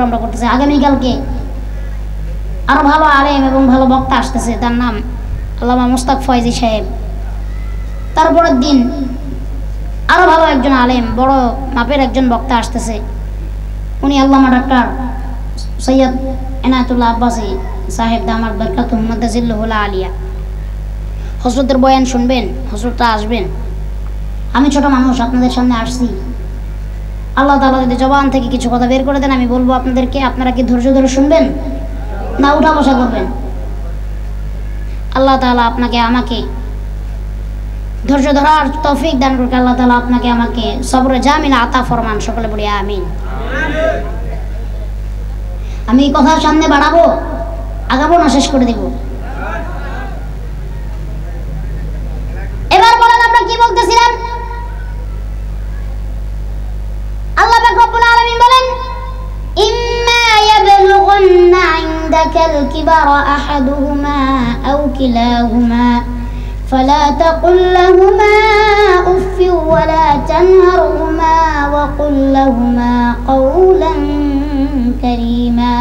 আমরা করতেছি। আগামীকালকে আরো ভালো আলেম এবং ভালো বক্তা আসতেছে, তার নাম আল্লামা মুস্তাক ফয়জি সাহেব। তারপরের দিন আরো ভালো একজন আলেম, বড় মাপের একজন বক্তা আসতেছে, উনি আল্লামা ডাক্তার সৈয়দ এনায়েতুল্লাহ আব্বাসী সাহেব দামাত বারকাতুহু মাদ্দাজিল্লাহুল আলিয়া। হযরতের বয়ান শুনবেন, হযরতরা আসবেন। আমি ছোট মানুষ, আপনাদের সামনে আসছি। আল্লাহ তাআলা যদি জবান থেকে কিছু কথা বের করে দেন, আমি বলবো আপনাদেরকে, আপনারা কি ধৈর্য ধরে শুনবেন না উঠা বসা করবেন? আল্লাহ তাআলা আপনাকে আমাকে ধৈর্য ধরার তৌফিক দান করুক। আল্লাহ তাআলা আপনাকে আমাকে সবরে জামিল আতা ফরমান। সকলে বলি আমিন। আমি এই কথা সামনে বাড়াবো, আগাবো না শেষ করে দিব? এবার বলেন আমরা কি বলতেছিলাম? আল্লাহ পাক রব্বুল আলামিন বলেন, ইম্মা ইয়াবলুগুন্না ইনদাকাল কিবারা আহাদুহুমা আও কিলাহুমা فلا تقل لهما أف ولا تنهرهما وقل لهما قولا كريما।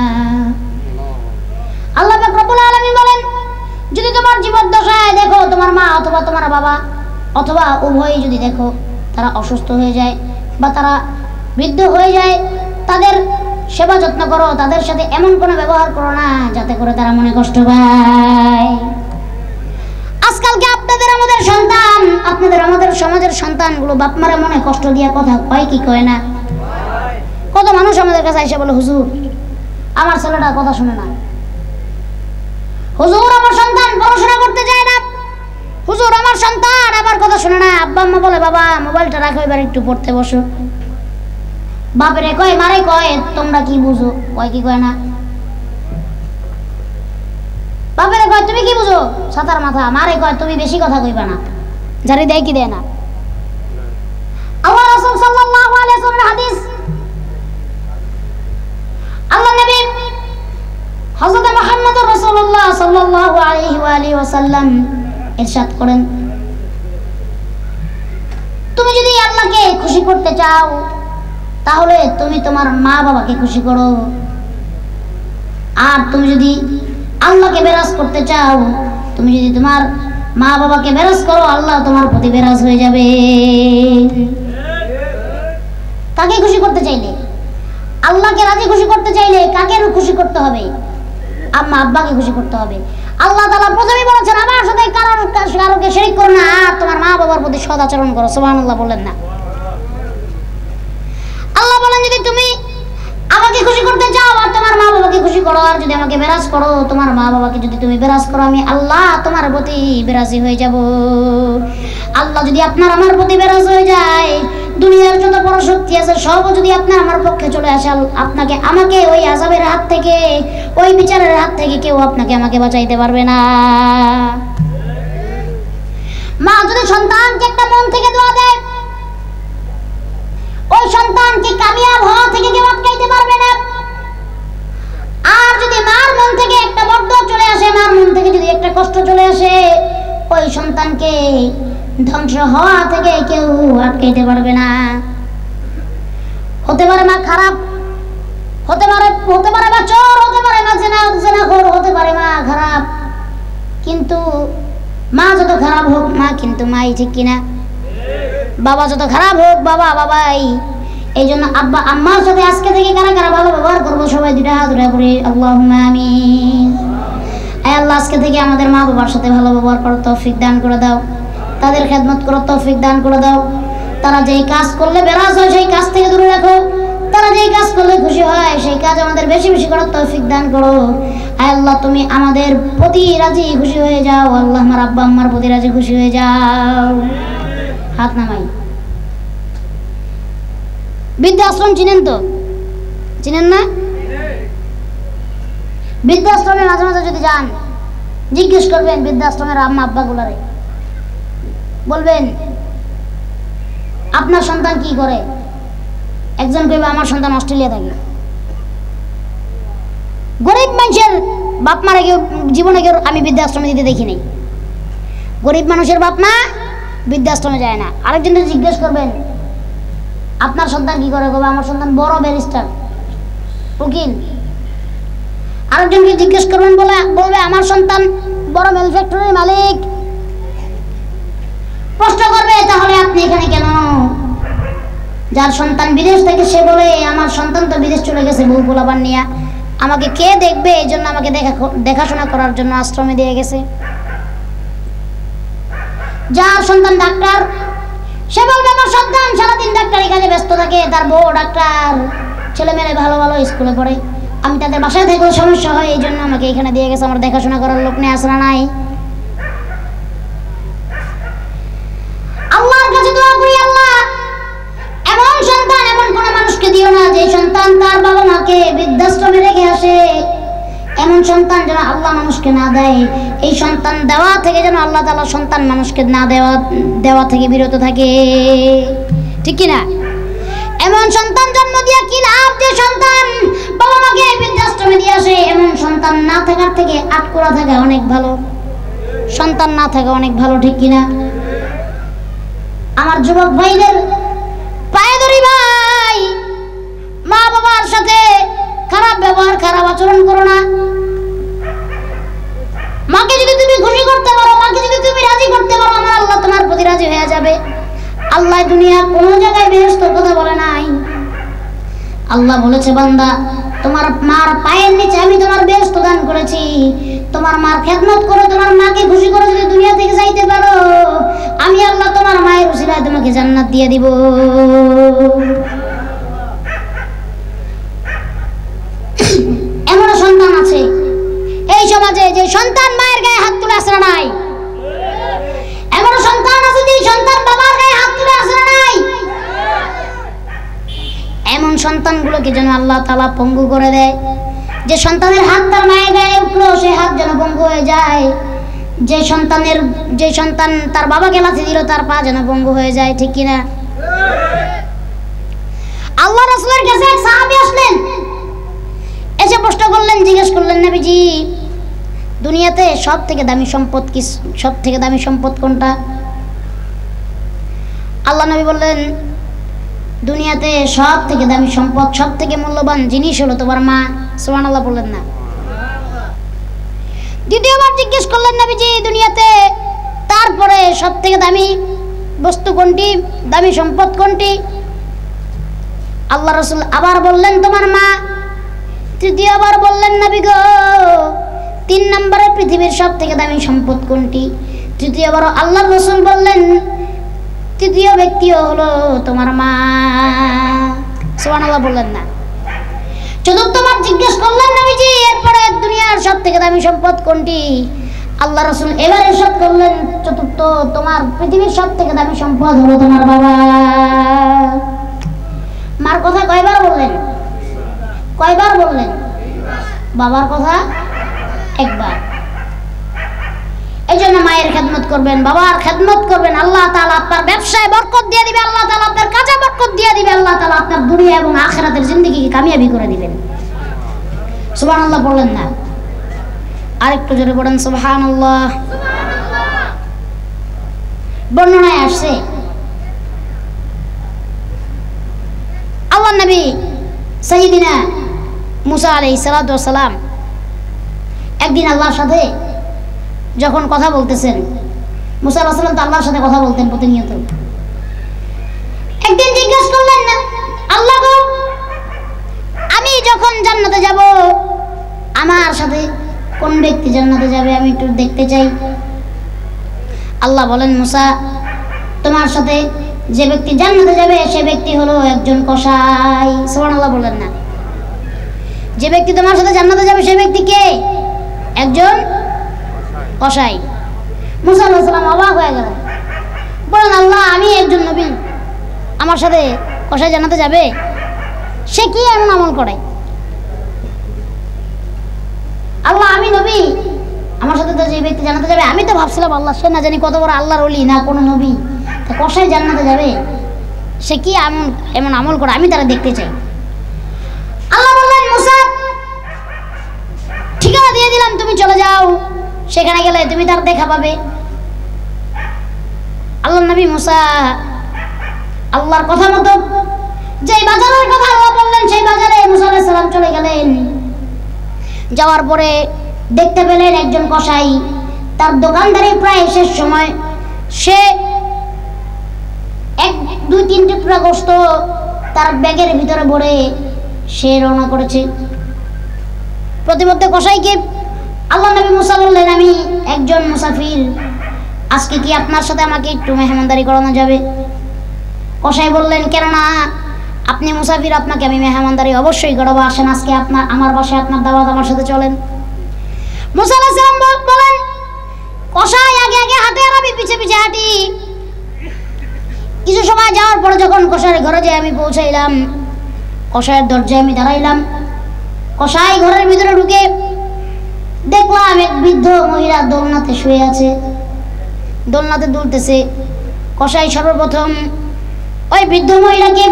আল্লাহ পাক রব্বুল আলামিন বলেন, যদি তোমার জীবদ্দশায় দেখো তোমার মা অথবা তোমার বাবা অথবা উভয়ই যদি দেখো তারা অসুস্থ হয়ে যায় বা তারা বৃদ্ধ হয়ে যায়, তাদের সেবা যত্ন করো, তাদের সাথে এমন কোনো ব্যবহার করো না যাতে করে তারা মনে কষ্ট পায়। আজকালকে আপনাদের আমাদের সন্তান, আপনাদের আমাদের সমাজের সন্তানগুলো বাপ মারা মনে কষ্ট দিয়া কথা কয় কি কয় না? কত মানুষ আমাদের কাছে এসে বলে, হুজুর আমার ছেলেটা কথা শুনে না, হুজুর আমার সন্তান পড়াশোনা করতে যায় না, হুজুর আমার সন্তান আমার কথা শুনে না। আব্বা আম্মা বলে, বাবা মোবাইলটা রাখো, এবার একটু পড়তে বসো। বাপরে কয়, মারে কয়, তোমরা কি বুঝো? কয় কি কয় না? বাপরে কয়, তুমি কি বুঝো? সাতার মাথা। মারে কয়, তুমি বেশি কথা কইবা না। জারি দেয় কি দেয় না? আল্লাহ রাসূল সাল্লাল্লাহু আলাইহি ওয়াসাল্লামের হাদিস, আল্লাহ নবী হযরত মুহাম্মদুর রাসূলুল্লাহ সাল্লাল্লাহু আলাইহি ওয়াসাল্লাম ইরশাদ করেন, তুমি যদি আল্লাহকে খুশি করতে চাও তাহলে তুমি তোমার মা বাবাকে খুশি করো, আর তুমি যদি আল্লাহকে বেরাজ করতে চাও, তুমি যদি তোমার মা বাবাকে বেরাজ করো, আল্লাহ তোমার প্রতি বেরাজ হয়ে যাবে। কাকে খুশি করতে চাইলে? আল্লাহকে রাজি খুশি করতে চাইলে কাকে খুশি করতে হবে? আম্মা আব্বাকে খুশি করতে হবে। আল্লাহ তাআলা প্রথমেই বলেছেন, আমার সাথে কারোকে শিরক করো না, আর তোমার মা বাবার প্রতি সৎ আচরণ করো। সুবহানাল্লাহ বলেন না? আল্লাহ বলেন, যদি তুমি আমাকে খুশি করতে চাও আর তোমার মা বাবাকে খুশি করো, আর যদি আমাকে বেরাজ করো, তোমার মা বাবাকে যদি তুমি বেরাজ করো, আমি আল্লাহ তোমার প্রতি বেরাজি হয়ে যাব। আল্লাহ যদি আপনার আমার প্রতি বেরাজ হয়ে যায়, দুনিয়ার যত বড় শক্তি আছে সব যদি আপনার আমার পক্ষে চলে আসে, আপনাকে আমাকে ওই আযাবের হাত থেকে, ওই বিচারের হাত থেকে কেউ আপনাকে আমাকে বাঁচাইতে পারবে না। মা যদি সন্তানকে একটা মন থেকে দোয়া দেয়, ওই সন্তানকে কামিয়াব হওয়া থেকে কেউ আটকাইতে পারবে না। আর যদি মার মন থেকে একটা বদদোয়া চলে আসে, মার মন থেকে যদি একটা কষ্ট চলে আসে, ওই সন্তানকে ধ্বংস হওয়া থেকে কেউ আটকাইতে পারবে না। হতে পারে মা খারাপ, হতে পারে মা চোর, হতে পারে মা জিনাখোর, হতে পারে মা খারাপ, কিন্তু মা যত খারাপ হোক মা কিন্তু মাই, ঠিক কিনা? বাবা যত খারাপ হোক বাবা বাবাই। এই জন্য আব্বা আম্মার সাথে আজকে থেকে কারা কারা ভালো ব্যবহার করবো, সবাই দুইটা হাত উঠে পড়ি আল্লাহুম্মা আমিন। আয় আল্লাহ, আজকে থেকে আমাদের মা বাবার সাথে ভালো ব্যবহার করার তৌফিক দান করে দাও, তাদের খেদমত করার তৌফিক দান করে দাও। তারা যেই কাজ করলে বেরাজ হয় সেই কাজ থেকে দূরে রাখো, তারা যেই কাজ করলে খুশি হয় সেই কাজ আমাদের বেশি বেশি করার তৌফিক দান করো। আয় আল্লাহ, তুমি আমাদের প্রতি রাজি খুশি হয়ে যাও। আল্লাহ, আমার আব্বা আম্মার প্রতি রাজি খুশি হয়ে যাও। হাত নামাই। বৃদ্ধাশ্রম চিনেন তো? চিনেন না? বৃদ্ধাশ্রমে মাঝে মাঝে যদি যান, জিজ্ঞেস করবেন বৃদ্ধাশ্রমের আম্মা আব্বা গুলারে, বলবেন আপনার সন্তান কি করে? একজন কইবে আমার সন্তান অস্ট্রেলিয়া থাকে। গরিব মানুষের বাপ মারা কেউ জীবনে কেউ আমি বৃদ্ধাশ্রমে দিতে দেখি নাই। গরিব মানুষের বাপ মা বৃদ্ধাশ্রমে যায় না। আরেকজন জিজ্ঞেস করবেন আপনার সন্তান কি করে? কবে আমার সন্তান বড় ব্যারিস্টার। উকিল। আরেকজনকে জিজ্ঞেস করবেন, বলবে আমার সন্তান বড় মেল ফ্যাক্টরির মালিক। প্রশ্ন করবে তাহলে আপনি এখানে কেন? যার সন্তান বিদেশ থেকে সে বলে আমার সন্তান তো বিদেশ চলে গেছে বউ পোলাপান নিয়ে, আমাকে কে দেখবে, এই জন্য আমাকে দেখাশোনা করার জন্য আশ্রমে দিয়ে গেছে। যার সন্তান ডাক্তার সে বলবে আমার সন্তান সারাদিন ডাক্তারি কাজে ব্যস্ত থাকে, তার বউ ডাক্তার, ছেলে মেয়ে ভালো ভালো স্কুলে পড়ে, আমি তাদের বাসায় থেকেও সমস্যা হয়, এই জন্য আমাকে এখানে দিয়ে গেছে, আমার দেখাশোনা করার লোক নেই, আসরা নাই। আল্লাহর কাছে দোয়া করি, আল্লাহ এমন সন্তান এমন কোন মানুষকে দিও না যে সন্তান তার বাবা মাকে বৃদ্ধাশ্রমে রেখে আসে। এমন সন্তান যেন আল্লাহ মানুষকে না দেয়। এই সন্তান দেওয়া থেকে যেন আল্লাহ তাআলা সন্তান মানুষকে না দেওয়া থেকে বিরত থাকে, ঠিক কি না? এমন সন্তান জন্ম দিয়া কি লাভ যে সন্তান বাবা মাকে বৃদ্ধাশ্রমে দিয়ে আসে? এমন সন্তান না থাকার থেকে আটকোড়া থাকা অনেক ভালো, সন্তান না থাকা অনেক ভালো, ঠিক কিনা? আমার যুবক ভাইদের পায়ে ধরি ভাই, মা বাবার সাথে খারাপ ব্যবহার খারাপ আচরণ করো না। মাকে যদি তুমি খুশি করতে পারো, মাকে যদি তুমি রাজি করতে পারো, আমার আল্লাহ তোমার প্রতি রাজি হয়ে যাবে। আল্লাহ দুনিয়ার কোনো জায়গায় বেহেশতের কথা বলে নাই। আল্লাহ বলেছে বান্দা তোমার মার পায়ের নিচে আমি তোমার বেহেশত দান করেছি, তোমার মার খেদমত করে তোমার মাকে খুশি করে যদি দুনিয়া থেকে যাইতে পারো, আমি আল্লাহ তোমার মায়ের উসিলায় তোমাকে জান্নাত দিয়ে দিব। এমন সন্তান আছে এই সমাজে যে সন্তান মায়ের গায়ে হাত তুলে আসে নাই, এমন সন্তান আছে যে সন্তান বাবার গায়ে হাত তুলে আসে নাই। এমন সন্তানগুলোকে যেন আল্লাহ তাআলা পঙ্গু করে দেয়। যে সন্তানের হাত তার মায়ের গায়ে উঠলো সে হাত যেন পঙ্গু হয়ে যায়। যে সন্তান তার বাবাকে লাথি দিল তার পা যেন পঙ্গু হয়ে যায়, ঠিক কিনা? আল্লাহ রাসূলের কাছে এক সাহাবী আসলেন, এসে প্রশ্ন করলেন, জিজ্ঞেস করলেন, নবীজি দুনিয়াতে সব থেকে দামি সম্পদ কি, সব থেকে দামি সম্পদ কোনটা? আল্লাহ নবী বললেন দুনিয়াতে সব থেকে দামি সম্পদ, সব থেকে মূল্যবান জিনিস হলো তোমার মা। সুবহানাল্লাহ বললেন না? দ্বিতীয়বার জিজ্ঞেস করলেন, নবীজি দুনিয়াতে তারপরে সব থেকে দামি বস্তু কোনটি, দামি সম্পদ কোনটি? আল্লাহ রাসূল আবার বললেন তোমার মা। তৃতীয়বার বললেন, নবী গো 3 নম্বরে পৃথিবীর সব থেকে দামি সম্পদ কোনটি? তৃতীয়বার আল্লাহ রাসূল বললেন তৃতীয় ব্যক্তিও হলো তোমার মা। সুবহানাল্লাহ বললেন না? চতুর্থবার জিজ্ঞেস করলেন, নবীজি এরপরে দুনিয়ার সব থেকে দামি সম্পদ কোনটি? আল্লাহ রাসূল এবার ইরশাদ করলেন চতুর্থ, তোমার পৃথিবীর সব থেকে দামি সম্পদ হলো তোমার বাবা। মার কথা কয়বার বললেন? কয়বার বললেন? বাবার কথা একবার। এই জন্য মায়ের খেদমত করবেন, বাবার খেদমত করবেন, আল্লাহ তাআলা আপনার ব্যবসায় বরকত দিয়ে দিবে, আল্লাহ তাআলা আপনার কাজে বরকত দিয়ে দিবে, আল্লাহ তাআলা আপনার দুনিয়া এবং আখিরাতের জিন্দেগিকে কামিয়াবি করে দিবেন। সুবহানাল্লাহ বললেন না? আরেকটু জোরে পড়েন সুবহানাল্লাহ। বর্ণনায় আসছে আল্লাহর নবী সাইয়্যিদিনা মুসা আলাইহিস সালাতু ওয়াস সালাম একদিন আল্লাহর সাথে যখন কথা বলতেছেন, মুসা আলাইহিস সালাম তো আল্লাহর সাথে কথা বলতেন প্রতিনিয়ত। একদিন জিজ্ঞেস করলেন, না আল্লাহ গো আমি যখন জান্নাতে যাব আমার সাথে কোন ব্যক্তি জান্নাতে যাবে আমি একটু দেখতে চাই। আল্লাহ বলেন, মুসা তোমার সাথে যে ব্যক্তি জান্নাতে যাবে সে ব্যক্তি হলো একজন কসাই। সুবহানাল্লাহ বলেন না? যে ব্যক্তি তোমার সাথে জান্নাতে যাবে সে ব্যক্তি কে? একজন কসাই। মুসা আলাইহিস সালাম অবাক হয়ে গেলেন, বলেন আল্লাহ আমি একজন নবী, আমার সাথে কসাই জান্নাতে যাবে? সে কি এমন আমল করে? আল্লাহ আমি নবী, আমার সাথে তো যে ব্যক্তি জান্নাতে যাবে, আমি তো ভাবছিলাম আল্লাহ সে না জানি কত বড় আল্লাহর ওলি না কোনো নবী, তা কসাই জান্নাতে যাবে, সে কি এমন আমল করে আমি তারা দেখতে চাই। আল্লাহ বললেন, মুসা ঠিকানা দিয়ে দিলাম, তুমি চলে যাও, সেখানে গেলে তুমি তার দেখা পাবে। আল্লাহ নবী মুসা আল্লাহর কথা মতো যে বাজারের কথা আল্লাহ বললেন সেই বাজারে মুসা আলাইহিস সালাম চলে গেলেন। যাওয়ার পরে দেখতে পেলেন একজন কসাই, তার দোকানদারি প্রায় শেষ সময়, সে 1-2-3 টুকরা গোশত তার ব্যাগের ভিতরে ভরে সে রওনা করেছে। প্রতিমধ্যে কসাইকে আল্লাহ নবী মুসা বললেন, আমি একজন মুসাফির, আজকে কি আপনার সাথে আমাকে একটু মেহমানদারি করানো যাবে? কসাই বললেন, কেন না, আপনি মুসাফির, আপনাকে আমি মেহমানদারি অবশ্যই করাবো। আসেন আজকে আমার বাসায় আপনার দাওয়াত, আমার সাথে চলেন। মুসা আলাইহিস সালাম বলেন, কসাই আগে আগে হাঁটে আর আমি পিছে পিছে হাঁটি। কিছু সময় যাওয়ার পরে যখন কসাইয়ের ঘরে যেয়ে আমি পৌঁছাইলাম, কসাইয়ের দরজায় আমি দাঁড়াইলাম। কসাই ঘরের ভিতরে ঢুকে দেখলাম এক বৃদ্ধ মহিলা দোলনাতে শুয়ে আছে, দোলনাতে দুলতেছে। কসাই সর্বপ্রথম ওই বৃদ্ধ মহিলাকে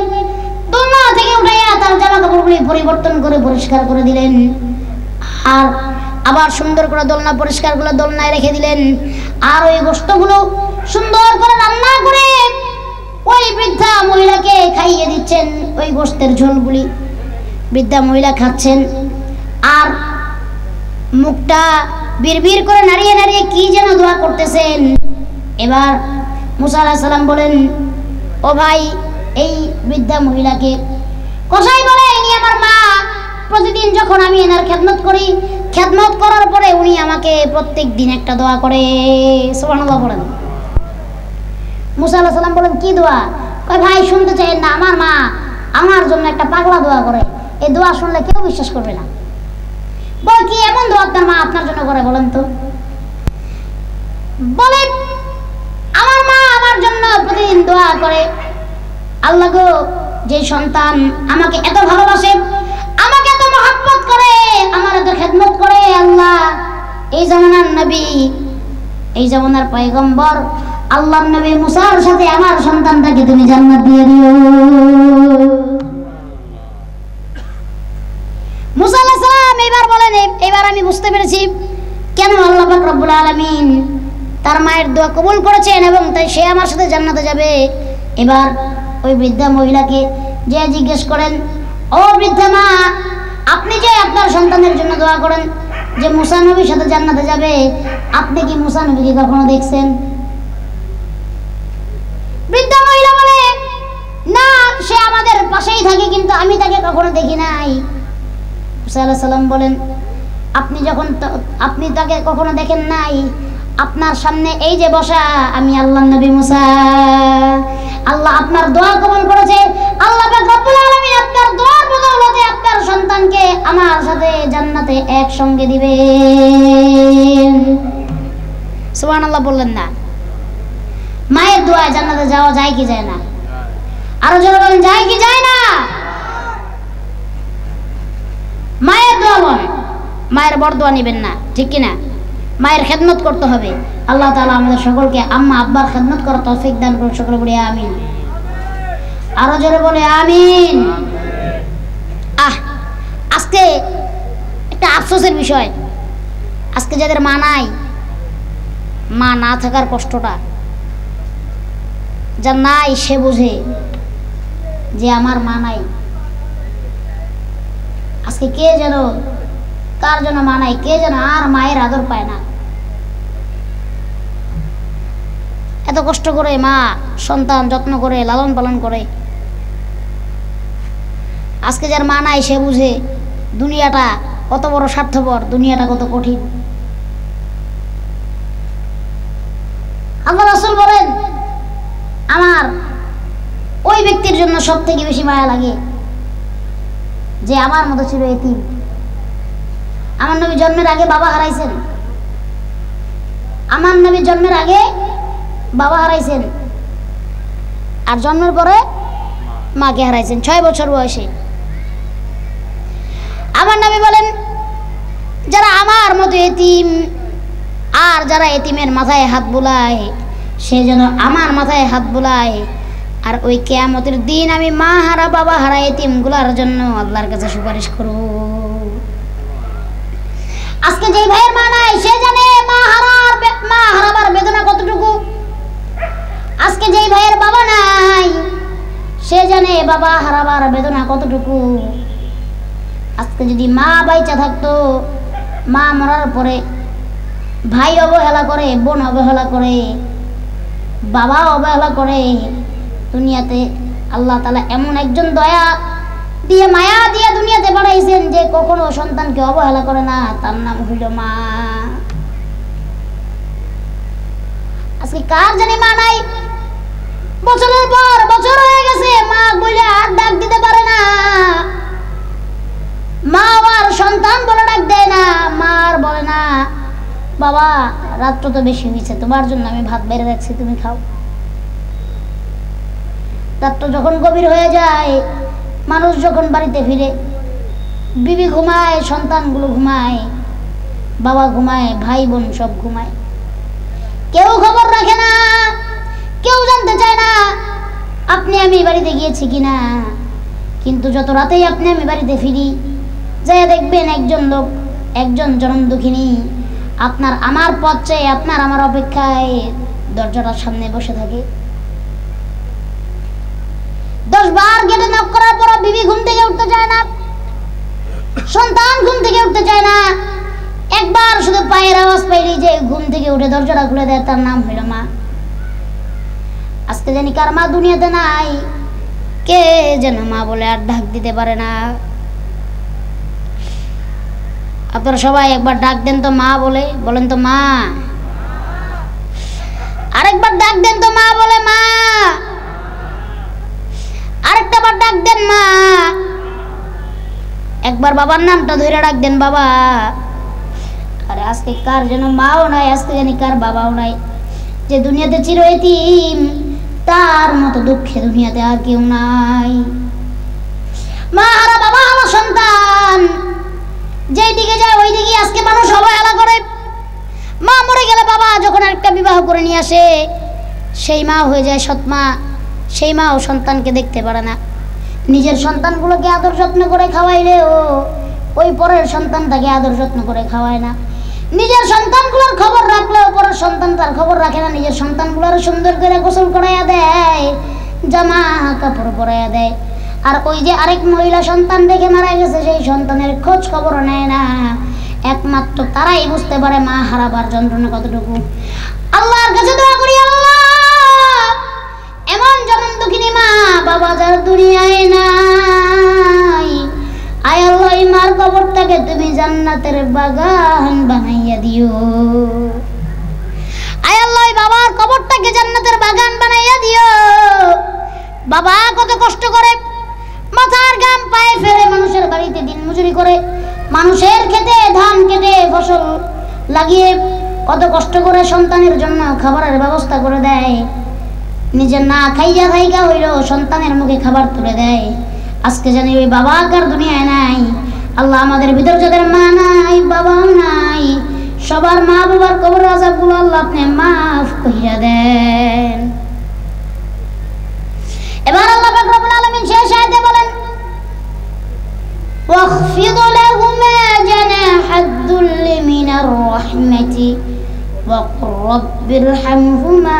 দোলনা থেকে উঠাইয়া তার জামা কাপড়গুলি পরিবর্তন করে পরিষ্কার করে দিলেন, আর আবার সুন্দর করে দোলনা পরিষ্কার করে দোলনায় রেখে দিলেন। আর ওই গোশতগুলো সুন্দর করে রান্না করে ওই বৃদ্ধা মহিলাকে খাইয়ে দিচ্ছেন। ওই গোশতের ঝোলগুলি বৃদ্ধা মহিলা খাচ্ছেন, আর মুখটা বিড়বিড় করে নাড়িয়ে নাড়িয়ে কি যেন দোয়া করতেছেন। এবার মুসা আলাইহিস সালাম বলেন, ও ভাই, এই বৃদ্ধা মহিলাকে? কসাই বলে, ইনি আমার মা। প্রতিদিন যখন আমি এনার খেদমত করি, খেদমত করার পরে উনি আমাকে প্রত্যেক দিন একটা দোয়া করে। সুবহানাল্লাহ বলেন। মুসা আলাইহিস সালাম বলেন, কি দোয়া? কয়, ভাই শুনতে চাইেন না, আমার মা আমার জন্য একটা পাগলা দোয়া করে, এই দোয়া শুনলে কেউ বিশ্বাস করবে না। বল, কি এমন দোয়া আপনার মা আপনার জন্য করে বলেন তো? বলে, আমার মা আমার জন্য প্রতিদিন দোয়া করে, আল্লাহ গো, যে সন্তান আমাকে এত ভালোবাসে, আমাকে এত মহব্বত করে, আমার এত খেদমত করে, আল্লাহ এই জামানার নবী, এই জামানার পয়গম্বর আল্লাহর নবী মুসার সাথে আমার সন্তানটাকে তুমি জান্নাত দিয়ে দিও। মুসা আলাইহিস সালাম এবার বলেন, এবার আমি বুঝতে পেরেছি কেন আল্লাহ পাক রব্বুল আলামিন তার মায়ের দোয়া কবুল করেছেন এবং তাই সে আমার সাথে জান্নাতে যাবে। এবার ওই বৃদ্ধা মহিলাকে যে জিজ্ঞেস করেন, ও বৃদ্ধা মা, আপনি যে আপনার সন্তানের জন্য দোয়া করেন যে মুসা নবীর সাথে জান্নাতে যাবে, আপনি কি মুসা নবীকে কখনো দেখছেন? বৃদ্ধা মহিলা বলে, না, সে আমাদের পাশেই থাকে, কিন্তু আমি তাকে কখনো দেখি নাই। মুসা আলাইহিস সালাম বলেন, আপনি তাকে কখনো দেখেন নাই, আপনার সামনে এই যে বসা আমি আল্লাহর নবী মুসা, আল্লাহ আপনার দোয়া কবুল করেছে। আল্লাহ পাক রব্বুল আলামিন আপনার দোয়ার বদৌলতে আপনার সন্তানকে আমার সাথে জান্নাতে একসঙ্গে দিবেন। সুবহানাল্লাহ বললেন না? মায়ের দোয়ায় জান্নাতে যাওয়া যায় কি যায় না? আরো জোরে বলেন, যায় কি যায় না? মায়ের দোয়া বলেন, মায়ের বরদোয়া নেবেন না, ঠিক কিনা? মায়ের খেদমত করতে হবে। আল্লাহ তাআলা আমাদের সকলকে আম্মা আব্বার খেদমত করার তৌফিক দান করুন। সকলে বলি আমিন। আরো জোরে বলে আমিন। আজকে একটা আফসোসের বিষয়, আজকে যাদের মা নাই, মা না থাকার কষ্টটা যার নাই সে বুঝে যে আমার মা নাই। আজকে কে যেন, কার জন্য মা নাই, কে যেন আর মায়ের আদর পায় না। এত কষ্ট করে মা সন্তান যত্ন করে লালন পালন করে, আজকে যার মা নাই সে বুঝে দুনিয়াটা কত বড় স্বার্থপর, দুনিয়াটা কত কঠিন। আল্লাহ রাসূল বলেন, আমার ওই ব্যক্তির জন্য সব থেকে বেশি মায়া লাগে যে আমার মতো ছিল এতিম। আমার নবী জন্মের আগে বাবা হারাইছেন, আমার নবী জন্মের আগে বাবা হারাইছেন, আর জন্মের পরে মাকে হারাইছেন 6 বছর বয়সে। আমার নবী বলেন, যারা আমার মতো এতিম আর যারা এতিমের মাথায় হাত বুলায় সে যেন আমার মাথায় হাত বুলায়, আর ওই কিয়ামতের দিন আমি মা হারা বাবা হারা এতিমগুলোর জন্য আল্লাহর কাছে সুপারিশ করব। আজকে যেই ভাইয়ের মা নাই সে জানে মা হারাবার বেদনা কতটুকু। আজকে যেই ভাইয়ের বাবা নাই সে জানে বাবা হারাবার বেদনা কতটুকু। আজকে যদি মা বাইচা থাকতো, মা মরার পরে ভাই অবহেলা করে, বোন অবহেলা করে, বাবা অবহেলা করে, দুনিয়াতে আল্লাহ তাআলা এমন একজন দয়া দিয়ে মায়া দিয়ে দুনিয়াতে পাঠাইছেন যে কখনো সন্তানকে অবহেলা করে না, তার নাম হইল মা। আজকে কার জানি মা নাই, বছরের পর বছর হয়ে গেছে, মা বলে আর ডাক দিতে পারে না, মা আর সন্তান বলে ডাক দেয় না, মা আর বলে না বাবা রাত্র তো বেশি হয়েছে, তোমার জন্য আমি ভাত বেড়ে রাখছি, তুমি খাও। রাত্র যখন গভীর হয়ে যায়, মানুষ যখন বাড়িতে ফিরে, বিবি ঘুমায়, সন্তানগুলো ঘুমায়, বাবা ঘুমায়, ভাই বোন সব ঘুমায়, কেউ খবর রাখে না, কেউ জানতে চায় না আপনি আমি বাড়িতে গিয়েছি কিনা। কিন্তু যত রাতেই আপনি আমি বাড়িতে ফিরি, যাই দেখবেন একজন লোক, একজন জনম দুঃখিনী আপনার আমার পথ চেয়ে আপনার আমার অপেক্ষায় দরজাটার সামনে বসে থাকে। 10 বার গেটে নক করার পর বিবি ঘুম থেকে উঠতে চায় না, সন্তান ঘুম থেকে উঠতে চায় না, একবার শুধু পায়ের আওয়াজ পাইলেই যে ঘুম থেকে উঠে দরজাটা খুলে দেয়, তার নাম হইল মা। আজকে জানি কার মা দুনিয়াতে নাই, কে যেন মা বলে আর ডাক দিতে পারে না। আপনারা সবাই একবার ডাক দেন তো মা বলে, বলেন তো মা। আরেকবার ডাক দেন তো মা বলে, মা। আরেকটা বার ডাক দেন মা। একবার বাবার নামটা ধরে ডাক দেন বাবা। আরে আজকে কার যেন মাও নাই, আজকে জানি কার বাবাও নাই, যে দুনিয়াতে চির এতিম, তার মতো দুঃখে দুনিয়াতে আর কেউ নাই। মা হারা বাবা হারা সন্তান, যেই দিকে যায় ওই দিকে আজকে মানুষ অবহেলা করে। মা মরে গেলে বাবা যখন আরেকটা বিবাহ করে নিয়ে আসে, সেই মা হয়ে যায় সৎ মা, সেই মা ও সন্তানকে দেখতে পারে না। নিজের সন্তানগুলোকে আদর যত্ন করে খাওয়াইলেও ওই পরের সন্তানটাকে আদর যত্ন করে খাওয়ায় না। নিজের সন্তানগুলোর খবর রাখলেও পরের সন্তান তার খবর রাখে না। নিজের সন্তানগুলোর সুন্দর করে গোসল করাইয়া দেয়, জামা কাপড় পরাইয়া দেয়, আর ওই যে আরেক মহিলা সন্তান দেখে মারা গেছে, সেই সন্তানের খোঁজ খবর নেয় না। একমাত্র তারাই বুঝতে পারে মা হারাবার যন্ত্রণা কতটুকু। আল্লাহর কাছে দোয়া করি, আল্লাহ এমন জনম দুঃখিনী মা বাবা যার দুনিয়ায় নাই, আয় আল্লাহ এই মার কবরটাকে তুমি জান্নাতের বাগান বানাইয়া দিও। আয় আল্লাহ বাবার কবরটাকে জান্নাতের বাগান বানাইয়া দিও। বাবা কত কষ্ট করে, মাথার ঘাম পায়ে ফেলে মানুষের বাড়িতে দিন মজুরি করে, মানুষের খেতে ধান কেটে ফসল লাগিয়ে কত কষ্ট করে সন্তানের জন্য খাবারের ব্যবস্থা করে দেয়। নিজের না খাইয়া খাইয়া হইল সন্তানের মুখে খাবার তুলে দেয়। আজকে জানি ওই বাবা কার দুনিয়ায় নাই। আল্লাহ আমাদের ভিতর যাদের মা নাই, বাবাও নাই, সবার মা বাবার কবর আযাবগুলো আল্লাহ আপনি মাফ কইরা দেন। এবার আল্লাহ পাক রব্বুল আলামিন শেষ আয়াতে বলেন, ওয়াখফিদ লাহুমা জানাহাদ-দুল্লি মিনার রাহমাতি ওয়া কুর রাব্বিরহামহুমা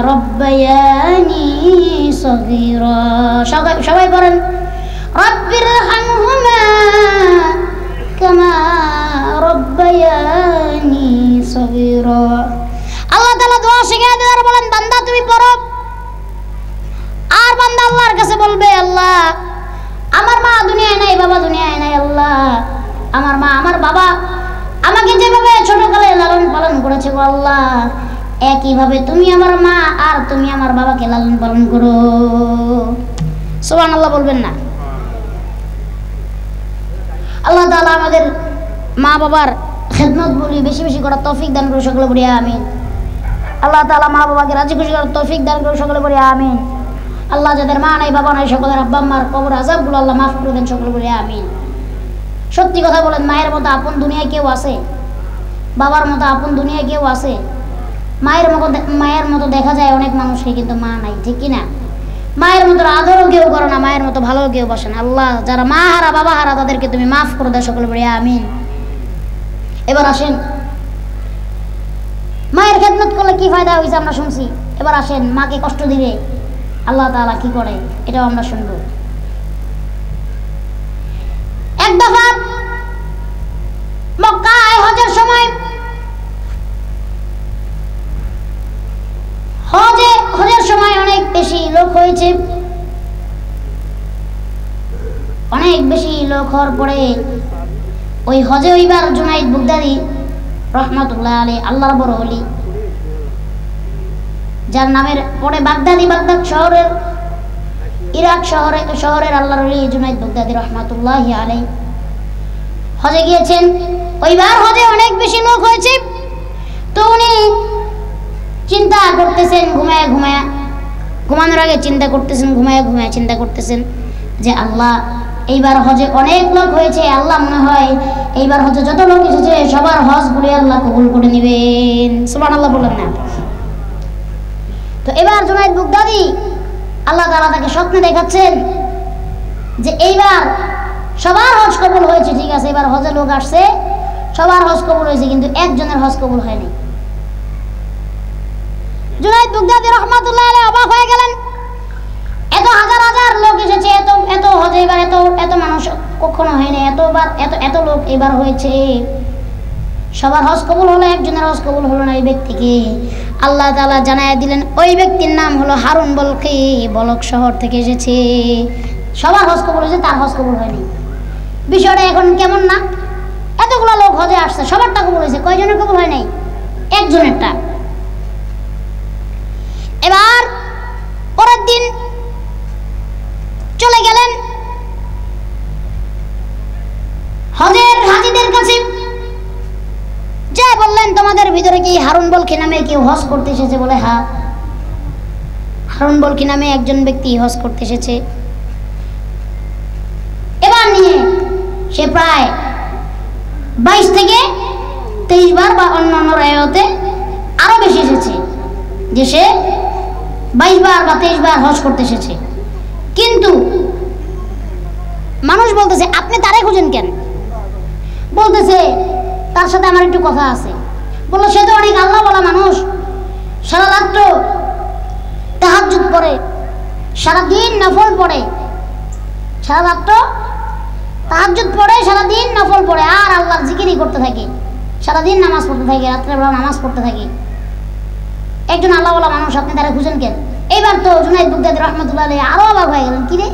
রব্বায়ানি সগীরা। সবাই বলেন, রব্বিরহামহুমা কামা রব্বায়ানি সগীরা। আল্লাহ তাআলা দোয়া শিখিয়ে দেন, বলেন বান্দা তুমি পড়ো। আর বান্দা আল্লাহর কাছে বলবে, আল্লাহ আমার মা দুনিয়ায় নাই, বাবা দুনিয়ায় নাই, আল্লাহ আমার মা আমার বাবা আমাকে যেভাবে ছোটকালে লালন পালন করেছে, আল্লাহ একইভাবে তুমি আমার মা আর তুমি আমার বাবাকে লালন পালন করো। সুবহানাল্লাহ বলবেন না? আল্লাহ তাআলা আমাদের মা বাবার খেদমত বলি বেশি বেশি করার তৌফিক দান করুন, সকলে বলি আমিন। আল্লাহ তাআলা মা বাবাকে রাজি খুশি করার তৌফিক দান করুন, সকলে বলি আমিন। আল্লাহ যাদের মা নাই বাবা নাই সকলের আব্বা আম্মার কবর আযাবগুলো আল্লাহ মাফ করে দেন, সকলে বলি আমিন। সত্যি কথা বলেন, মায়ের মতো আপন দুনিয়ায় কেউ আছে? বাবার মতো আপন দুনিয়ায় কেউ আছে? মায়ের মতো দেখা যায় অনেক মানুষকে, কিন্তু মা নাই, ঠিক কিনা? মায়ের মতো আদরও কেউ করে না, মায়ের মতো ভালো কেউ বসে না। আল্লাহ যারা মা হারা বাবা হারা তাদেরকে তুমি মাফ করে দাও, সকলে বলি আমিন। এবার আসেন, মায়ের খেদমত করলে কি ফায়দা হয়েছে আমরা শুনছি। এবার আসেন, মাকে কষ্ট দিলে আল্লাহ তাআলা কি করে এটাও আমরা শুনব। এক দফা মক্কায় হজের সময় হজের সময় অনেক বেশি লোক হয়েছে। অনেক বেশি লোক হওয়ার পরে ওই হজে ওইবার জুনাইদ বাগদাদি রহমাতুল্লাহ আলাইহি, আল্লাহর বড় ওলি, যার নামের পরে বাগদাদি, বাগদাদ শহরের, ইরাক শহরের আল্লাহর ওলি জুনাইদ বাগদাদি রহমাতুল্লাহি আলাইহি হজে গিয়েছেন। ওইবার হজে অনেক বেশি লোক হয়েছে। তো উনি চিন্তা করতেছেন ঘুমানোর আগে চিন্তা করতেছেন, ঘুমায় চিন্তা করতেছেন যে আল্লাহ এইবার হজে অনেক লোক হয়েছে, আল্লাহ মনে হয় এইবার হজে যত লোক এসেছে সবার হজ গুলি আল্লাহ কবুল করে নেবেন। সুবহানাল্লাহ বলেন না? তো এবার জুনাইদ বাগদাদি আল্লাহ তাআলা তাকে স্বপ্নে দেখাচ্ছেন যে এইবার সবার হজ কবুল হয়েছে, ঠিক আছে, এবার হজে লোক আসছে, সবার হজ কবুল হয়েছে, কিন্তু একজনের হজ কবুল হয়নি। জুনাইদ বাগদাদি রহমাতুল্লাহ আলাইহি অবাক হয়ে গেলেন। এত হাজার হাজার লোক এসেছে, এত হজে এবার এত মানুষ কখনো হয়নি, এত লোক এবার হয়েছে, সবার হজ কবুল হলো, একজনের হজ কবুল হলো না। এই ব্যক্তিকে আল্লাহ তাআলা জানায় দিলেন ওই ব্যক্তির নাম হলো হারুন বলকি, বলক শহর থেকে এসেছে। সবার হজ কবুল হয়েছে, তার হজ কবুল হয়নি। বিষয়টা এখন কেমন না? এতগুলো লোক হজে আসছে, সবারটা কবুল হয়েছে, কয়জনের কবুল হয় নাই? একজনেরটা। এবার পরের দিন চলে গেলেন হজের হাজিদের কাছে, যা বললেন তোমাদের ভিতরে কি হারুন বলকি নামে কেউ হজ করতে এসেছে? বলে হ্যাঁ, হারুন বলকি নামে একজন ব্যক্তি হজ করতে এসেছে। এবার নিয়ে সে প্রায় 22 থেকে 23 বার, বা অন্যান্য রায়তে আরো বেশি এসেছে, যে সে 22 বার বা 23 বার হজ করতে এসেছে। কিন্তু মানুষ বলতেছে আপনি তারে খুঁজেন কেন? বলতেছে তার সাথে আমার একটু কথা আছে। বললো সে তো অনেক আল্লাহ বলা মানুষ, সারা রাত্র তাহাজ্জুদ পড়ে, সারাদিন নফল পড়ে, সারা রাত্র তাহাজ্জুদ পড়ে, সারাদিন নফল পড়ে, আর আল্লাহর জিকিরই করতে থাকে, সারাদিন নামাজ পড়তে থাকে, রাত্রেবেলা নামাজ পড়তে থাকে। একজন আল্লাহ বলা মানুষ, আপনি তারা খুঁজেন কেন? এইবার তো জুনাইদ বাগদাদি রহমাতুল্লাহ আলাইহি আরো অবাক হয়ে গেলেন, কিরে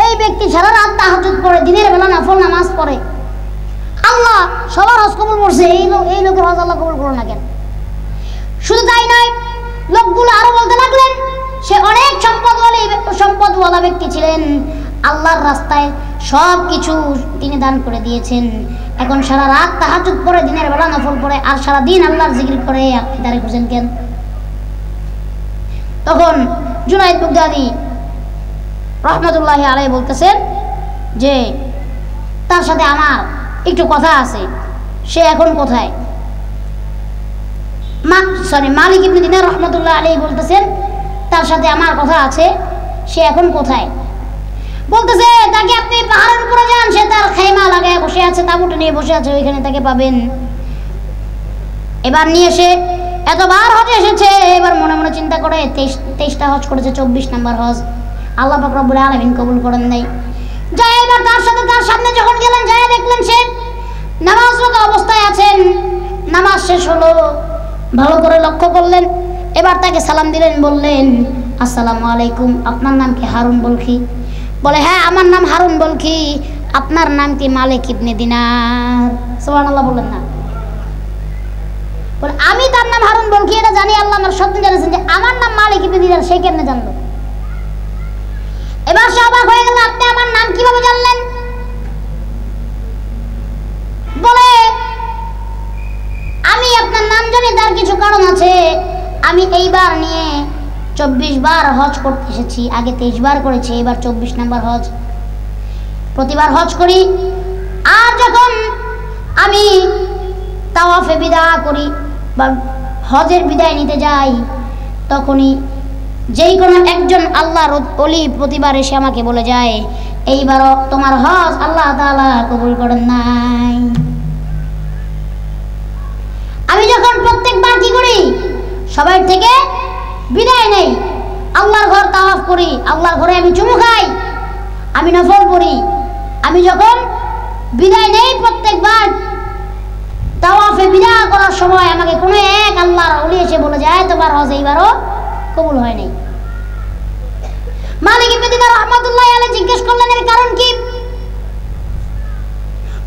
এই ব্যক্তি সারা রাত তাহাজ্জুদ পড়ে, দিনের বেলা নফল নামাজ পড়ে, আল্লাহ সবার হজ কবুল করছে, এই লোকের হজ আল্লাহ কবুল করো না কেন? শুধু তাই নয়, লোকগুলো আরো বলতে লাগলেন সে অনেক সম্পদওয়ালা ব্যক্তি ছিলেন, আল্লাহর রাস্তায় সব কিছু তিনি দান করে দিয়েছেন, এখন সারা রাত তাহাজ্জুদ পড়ে, দিনের বেলা নফল পড়ে, আর সারা দিন আল্লাহর জিকির করে, আপনি তারে খুঁজেন কেন? তখন জুনাইদ বাগদাদি রহমাতুল্লাহি আলাইহি বলতেছেন যে তার সাথে আমার একটু কথা আছে, সে এখন কোথায়? মালিক ইবনে দিনার রহমাতুল্লাহ আলাইহি বলতেছেন তার সাথে আমার কথা আছে, সে এখন কোথায়? বলতেছে তাকে আপনি পাহাড়ের উপরে যান, সে তার খাইমা লাগায় বসে আছে, তাঁবুটা নিয়ে বসে আছে, ওইখানে তাকে পাবেন। এবার নিয়ে এসে এতবার হজে এসেছে, এবার মনে মনে চিন্তা করে 23টা হজ করেছে, 24 নম্বর হজ আল্লাহ পাক রব্বুল আলামিন কবুল করেন নাই। যাই এবার তার সামনে যখন গেলেন, যাই দেখলেন সে নামাজরত অবস্থায় আছেন, নামাজ শেষ হলো, ভালো করে লক্ষ্য করলেন, এবার তাকে সালাম দিলেন, বললেন আসসালামু আলাইকুম, আপনার নাম কি হারুন বলকি? বলে হ্যাঁ আমার নাম হারুন বলকি, আপনার নাম কি? মালিক ইবনে দিনার। সুবহানাল্লাহ বলেন না? বলে আমি তার নাম হারুন বলকি এটা জানি, আল্লাহ আমার সত্য জানেছেন, যে আমার নাম মালিক ইবনে দিনার সে কেমনে জানলো? এবার সে অবাক হয়ে গেল, আপনি আমার নাম কিভাবে জানলেন? বলে আমি আপনার নাম জানি, তার কিছু কারণ আছে, আমি এইবার নিয়ে 24 বার হজ করতে এসেছি, আগে 23 বার করেছি, এবার 24 নম্বর হজ। প্রতিবার হজ করি, আর যখন আমি তাওয়াফে বিদা করি বা হজের বিদায় নিতে যাই, তখনই যেই কোনো একজন আল্লাহর ওলি প্রতিবার এসে আমাকে বলে যায় এইবারও তোমার হজ আল্লাহ তাআলা কবুল করেন নাই। আমি যখন প্রত্যেকবার কি করি, সবার থেকে বিদায় নেই, আল্লাহর ঘর তাওয়াফ করি, আল্লাহর ঘরে আমি চুমু খাই, আমি নফল পড়ি। আমি যখন বিদায় নেই প্রত্যেকবার তাওয়াফে বিদায় করার সময় আমাকে কোনো এক আল্লাহর ওলি এসে বলে যায় তোমার হজ এইবারও কবুল হয় নাই। মালিক ইবনে দিনার রাহমাতুল্লাহি আলাইহি জিজ্ঞেস করলেন এর কারণ কি?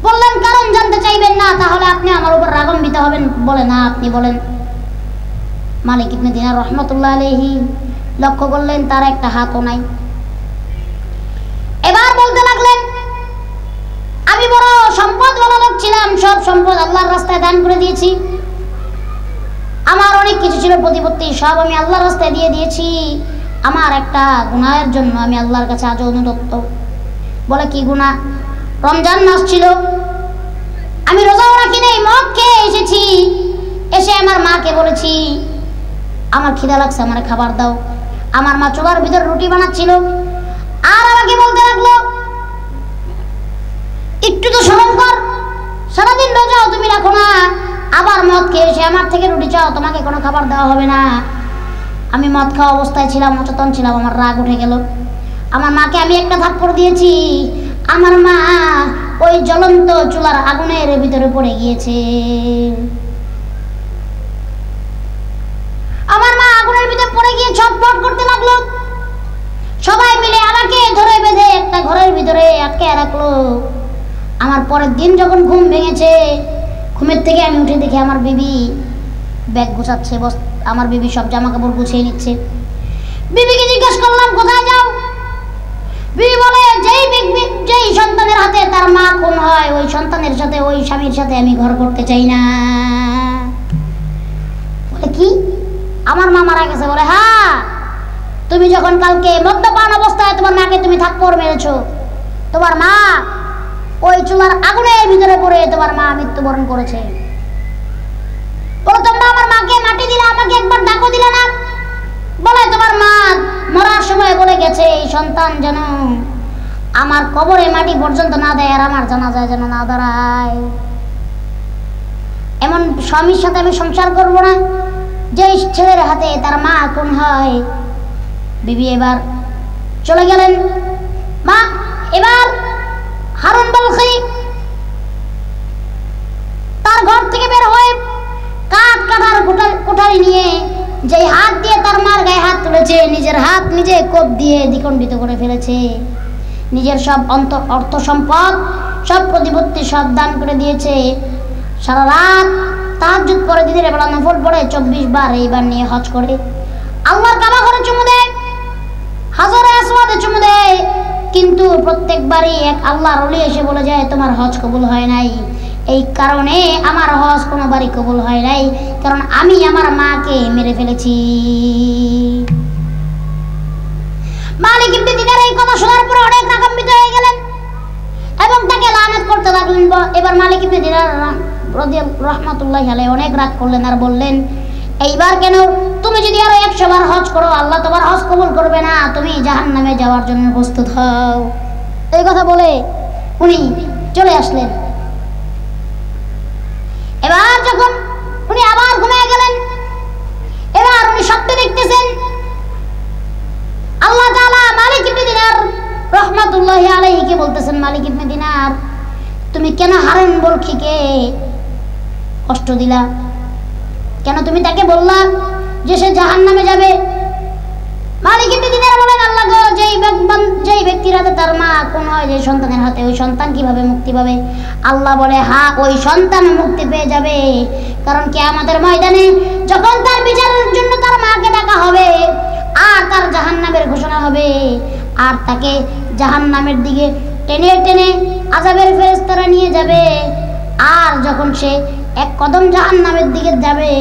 বললেন কারণ জানতে চাইবেন না তাহলে আপনি আমার উপর রাগান্বিত হবেন। বলে না, আপনি বলেন। মালিক ইবনে দিনার রাহমাতুল্লাহি আলাইহি লক্ষ্য করলেন তার একটা হাতও নাই। এবার বলতে লাগলেন আমি বড় সম্পদওয়ালা লোক ছিলাম, সব সম্পদ আল্লাহর রাস্তায় দান করে দিয়েছি। আমার অনেক কিছু ছিল প্রতিপত্তি, সব আমি আল্লাহর রাস্তায় দিয়ে দিয়েছি। আমার একটা গুনাহের জন্য আমি আল্লাহর কাছে আজও অনুতপ্ত। বলে কি গুনাহ? রমজান মাস ছিল, আমি রোজাও রাখি নাই, মদ খেয়ে এসেছি। এসে আমার মাকে বলেছি আমার খিদা লাগছে, আমার খাবার দাও। আমার মা চুলার ভিতর রুটি বানাচ্ছিল আর আমাকে বলতে লাগলো একটু তো শরম কর, সারাদিন রোজাও তুমি রাখো না, আবার মদ খেয়ে এসে আমার থেকে রুটি চাও, তোমাকে কোনো খাবার দেওয়া হবে না। আমি মদ খাওয়া অবস্থায় ছিলাম, অচেতন ছিলাম, আমার রাগ উঠে গেল। আমার মাকে আমি একটা থাপ্পড় দিয়েছি। আমার মা ওই জ্বলন্ত চুলার আগুনের ভিতরে পড়ে গিয়েছে। আমার মা আগুনের ভিতরে পড়ে গিয়ে ছটফট করতে লাগলো। সবাই মিলে আমাকে ধরে বেঁধে একটা ঘরের ভিতরে আটকে রাখলো। আমার পরের দিন যখন ঘুম ভেঙেছে, ঘুমের থেকে আমি উঠে দেখি আমার বিবি ব্যাগ গুছাচ্ছে, আমার বিবি সব জামা কাপড় গুছিয়ে নিচ্ছে। বিবিকে জিজ্ঞেস করলাম কোথায় যাও? বিবি বলে যেই সন্তানের হাতে তার মা খুন হয় ওই সন্তানের সাথে, ওই স্বামীর সাথে আমি ঘর করতে চাই না। বলে কি আমার মা মারা গেছে? বলে হ্যাঁ, তুমি যখন কালকে মদ্যপান অবস্থায় তোমার মাকে তুমি থাপ্পড় মেরেছো, তোমার মা ওই চুলার আগুনের ভিতরে পড়ে তোমার মা মৃত্যুবরণ করেছে। বলে তোমরা আমার মাকে মাটি দিলে, আমাকে একবার ডাকো দিলে না? বলে তোমার মা মরার সময় বলে গেছে এই সন্তান যেন আমার কবরে মাটি পর্যন্ত না দেয় আর আমার জানাজায় যেন না দাঁড়ায়। এমন স্বামীর সাথে আমি সংসার করব না যে ছেলের হাতে তার মা খুন হয়। বিবি এবার চলে গেলেন। মা এবার হারুন বলখি তার ঘর থেকে বের হয়ে কাঠার কোঠারি নিয়ে যেই হাত দিয়ে তার মার গায়ে হাত তুলেছে, নিজের হাত নিজে কোপ দিয়ে দ্বিখণ্ডিত করে ফেলেছে। নিজের সব অর্থ সম্পদ, সব প্রতিপত্তি সব দান করে দিয়েছে। সারা রাত তাহাজ্জুদ পড়ে, দিনের বেলা নফল পড়ে, 24 বার এইবার নিয়ে হজ করে। আল্লাহর কাবা ঘরে চুমু দেয়, হাজারে আসওয়াদে চুমু দেয়, কিন্তু প্রত্যেকবারই এক আল্লাহর ওলি এসে বলে যায় তোমার হজ কবুল হয় নাই। এই কারণে আমার হজ কোনোবারই কবুল হয় নাই, কারণ আমি আমার মাকে মেরে ফেলেছি। মালিক ইবনে দিনার এই কথা শোনার পরে অনেক রাগান্বিত হয়ে গেলেন এবং তাকে লানত করতে লাগলেন। এবার মালিক ইবনে দিনার রাহমাতুল্লাহি আলাইহি অনেক রাগ করলেন আর বললেন এইবার কেন? তুমি যদি আরো 100 বার হজ করো আল্লাহ তোমার হজ কবুল করবে না, তুমি জাহান্নামে যাওয়ার জন্য প্রস্তুত হও। এই কথা বলে উনি চলে আসলেন। এবার যখন উনি আবার ঘুমিয়ে গেলেন, এবার উনি স্বপ্নে দেখতেছেন আল্লাহ তাআলা মালিক ইবনে দিনার রাহমাতুল্লাহি আলাইহিকে বলতেছেন মালিক ইবনে দিনার তুমি কেন হারুন বলখিকে কষ্ট দিলা? কেন তুমি তাকে বললা যে সে জাহান্নামে যাবে? মালিক ইবনে দিনার বলেন আল্লাহ গো, যেই ব্যক্তির হাতে তার মা কোন হয়, যে সন্তানের হাতে, ওই সন্তান কিভাবে মুক্তি পাবে? আল্লাহ বলে হ্যাঁ, ওই সন্তান মুক্তি পেয়ে যাবে, কারণ কিয়ামতের ময়দানে যখন তার বিচারের জন্য তার মাকে ডাকা হবে আর তার জাহান্নামের ঘোষণা হবে আর তাকে জাহান্নামের দিকে টেনে টেনে আযাবের ফেরেশতারা নিয়ে যাবে, আর যখন সে এক কদম জাহান্নামের দিকে যাবে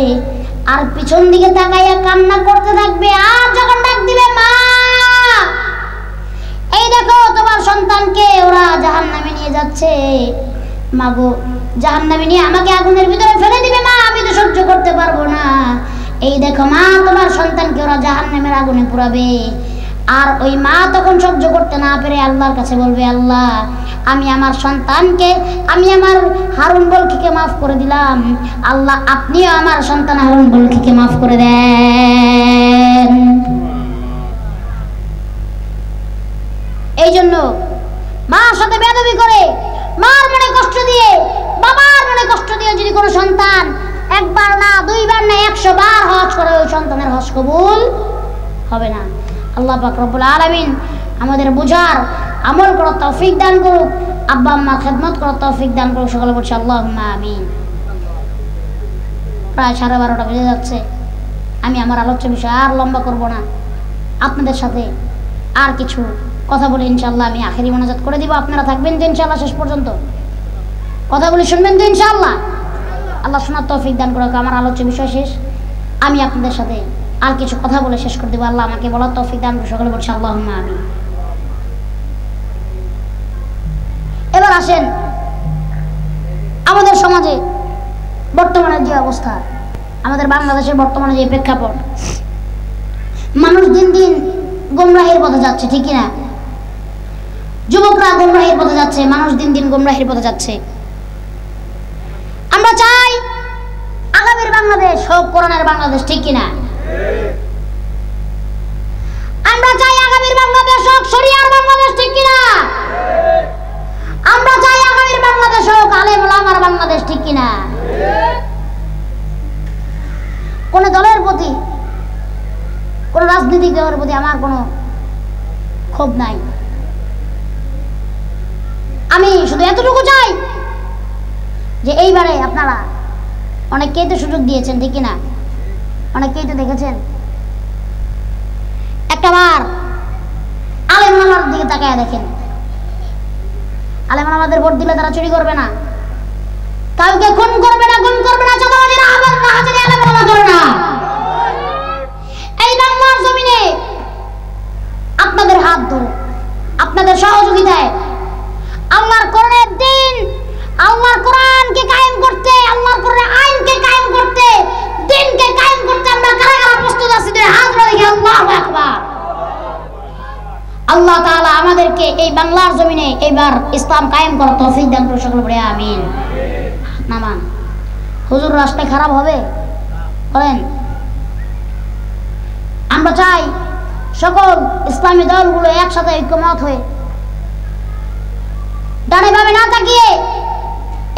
আর পিছন দিকে তাকাইয়া কান্না করতে থাকবে, আর যখন ডাক দিবে মা এই দেখো তোমার সন্তানকে ওরা জাহান্নামে নিয়ে যাচ্ছে, মাগো জাহান্নামে নিয়ে আমাকে আগুনের ভিতরে ফেলে দিবে, মা আমি তো সহ্য করতে পারবো না, এই দেখো মা তোমার সন্তানকে ওরা জাহান্নামের আগুনে পোড়াবে। আর ওই মা তখন সহ্য করতে না পেরে আল্লাহর কাছে বলবে আল্লাহ আমি আমার সন্তানকে, আমি আমার হারুন বলখিকে মাফ করে দিলাম, আল্লাহ আপনিও আমার সন্তান হারুন বলখিকে মাফ করে দেন। এই জন্য মার সাথে বেয়াদবি করে, মার মনে কষ্ট দিয়ে, বাবার মনে কষ্ট দিয়ে যদি কোনো সন্তান একবার না, দুইবার না, 100 বার হজ করে, ওই সন্তানের হজ কবুল হবে না। আল্লাহ পাক রব্বুল আলামিন আমাদের বুঝার, আমল করার তৌফিক দান করুক, আব্বা আম্মার খেদমত করার তৌফিক দান করুক। সকলে বলছি আল্লাহুম্মা আমিন। প্রায় 12:30 বেজে যাচ্ছে। আমি আমার আলোচ্য বিষয় আর লম্বা করব না, আপনাদের সাথে আর কিছু কথা বলে ইনশাআল্লাহ আমি আখেরি মোনাজাত করে দিব। আপনারা থাকবেন তো ইনশাআল্লাহ শেষ পর্যন্ত? কথাগুলি শুনবেন তো ইনশাআল্লাহ? আল্লাহ শোনার তৌফিক দান করুক। আমার আলোচ্য বিষয় শেষ, আমি আপনাদের সাথে আর কিছু কথা বলে শেষ করে দেবো। আল্লাহ আমাকে বলার তৌফিক দান করুক। সকলে বলছি আল্লাহুম্মা আমিন। এবার আসেন, আমাদের সমাজে বর্তমানে যে অবস্থা, আমাদের বাংলাদেশের বর্তমানে যে প্রেক্ষাপট, মানুষ দিন দিন গোমরাহির পথে যাচ্ছে, ঠিক কিনা? যুবকরা গোমরাহির পথে যাচ্ছে, মানুষ দিন দিন গোমরাহির পথে যাচ্ছে। আমরা চাই আগামীর বাংলাদেশ হোক কোরআনের বাংলাদেশ, ঠিক কিনা? আমরা চাই আগামীর বাংলাদেশ হোক শরিয়ার বাংলাদেশ, ঠিক কিনা? আমরা চাই আগামীর বাংলাদেশ হোক আলেম ওলামার বাংলাদেশ, ঠিক কিনা? কোন দলের প্রতি, কোন রাজনৈতিক দলের প্রতি আমার কোনো ক্ষোভ নাই। আমি শুধু এতটুকু চাই যে এইবারে আপনারা অনেককেই তো সুযোগ দিয়েছেন, ঠিক কিনা? অনেককেই তো দেখেছেন। একটাবার আলেম ওলামার দিকে তাকায় দেখেন। আলেম ওলামাদের ভোট দিলে তারা চুরি করবে না, কাউকে খুন করবে না, গুম করবে না, চাঁদাবাজি না, হাজারি আলেম ওলামা করে না। এই বাংলার জমিনে আপনাদের হাত ধরে, আপনাদের সহযোগিতায় আল্লাহর কোরআনের দিন, আল্লাহর কোরআনকে কায়েম করতে, আল্লাহর কোরআনের আইনকে কায়েম করতে, দিনকে কায়েম করতে আমরা কারা কারা প্রস্তুত আছি? হাত রেখে আল্লাহু আকবার। আল্লাহ তাআলা আমাদেরকে এই বাংলার জমিনে এইবার ইসলাম কায়েম করার তৌফিক দান করুন। সকলে বলে আমিন। নামান হুজুর, রাস্তা খারাপ হবে বলেন? আমরা চাই সকল ইসলামী দলগুলো একসাথে ঐক্যমত হয়ে ডানে বামে না তাকিয়ে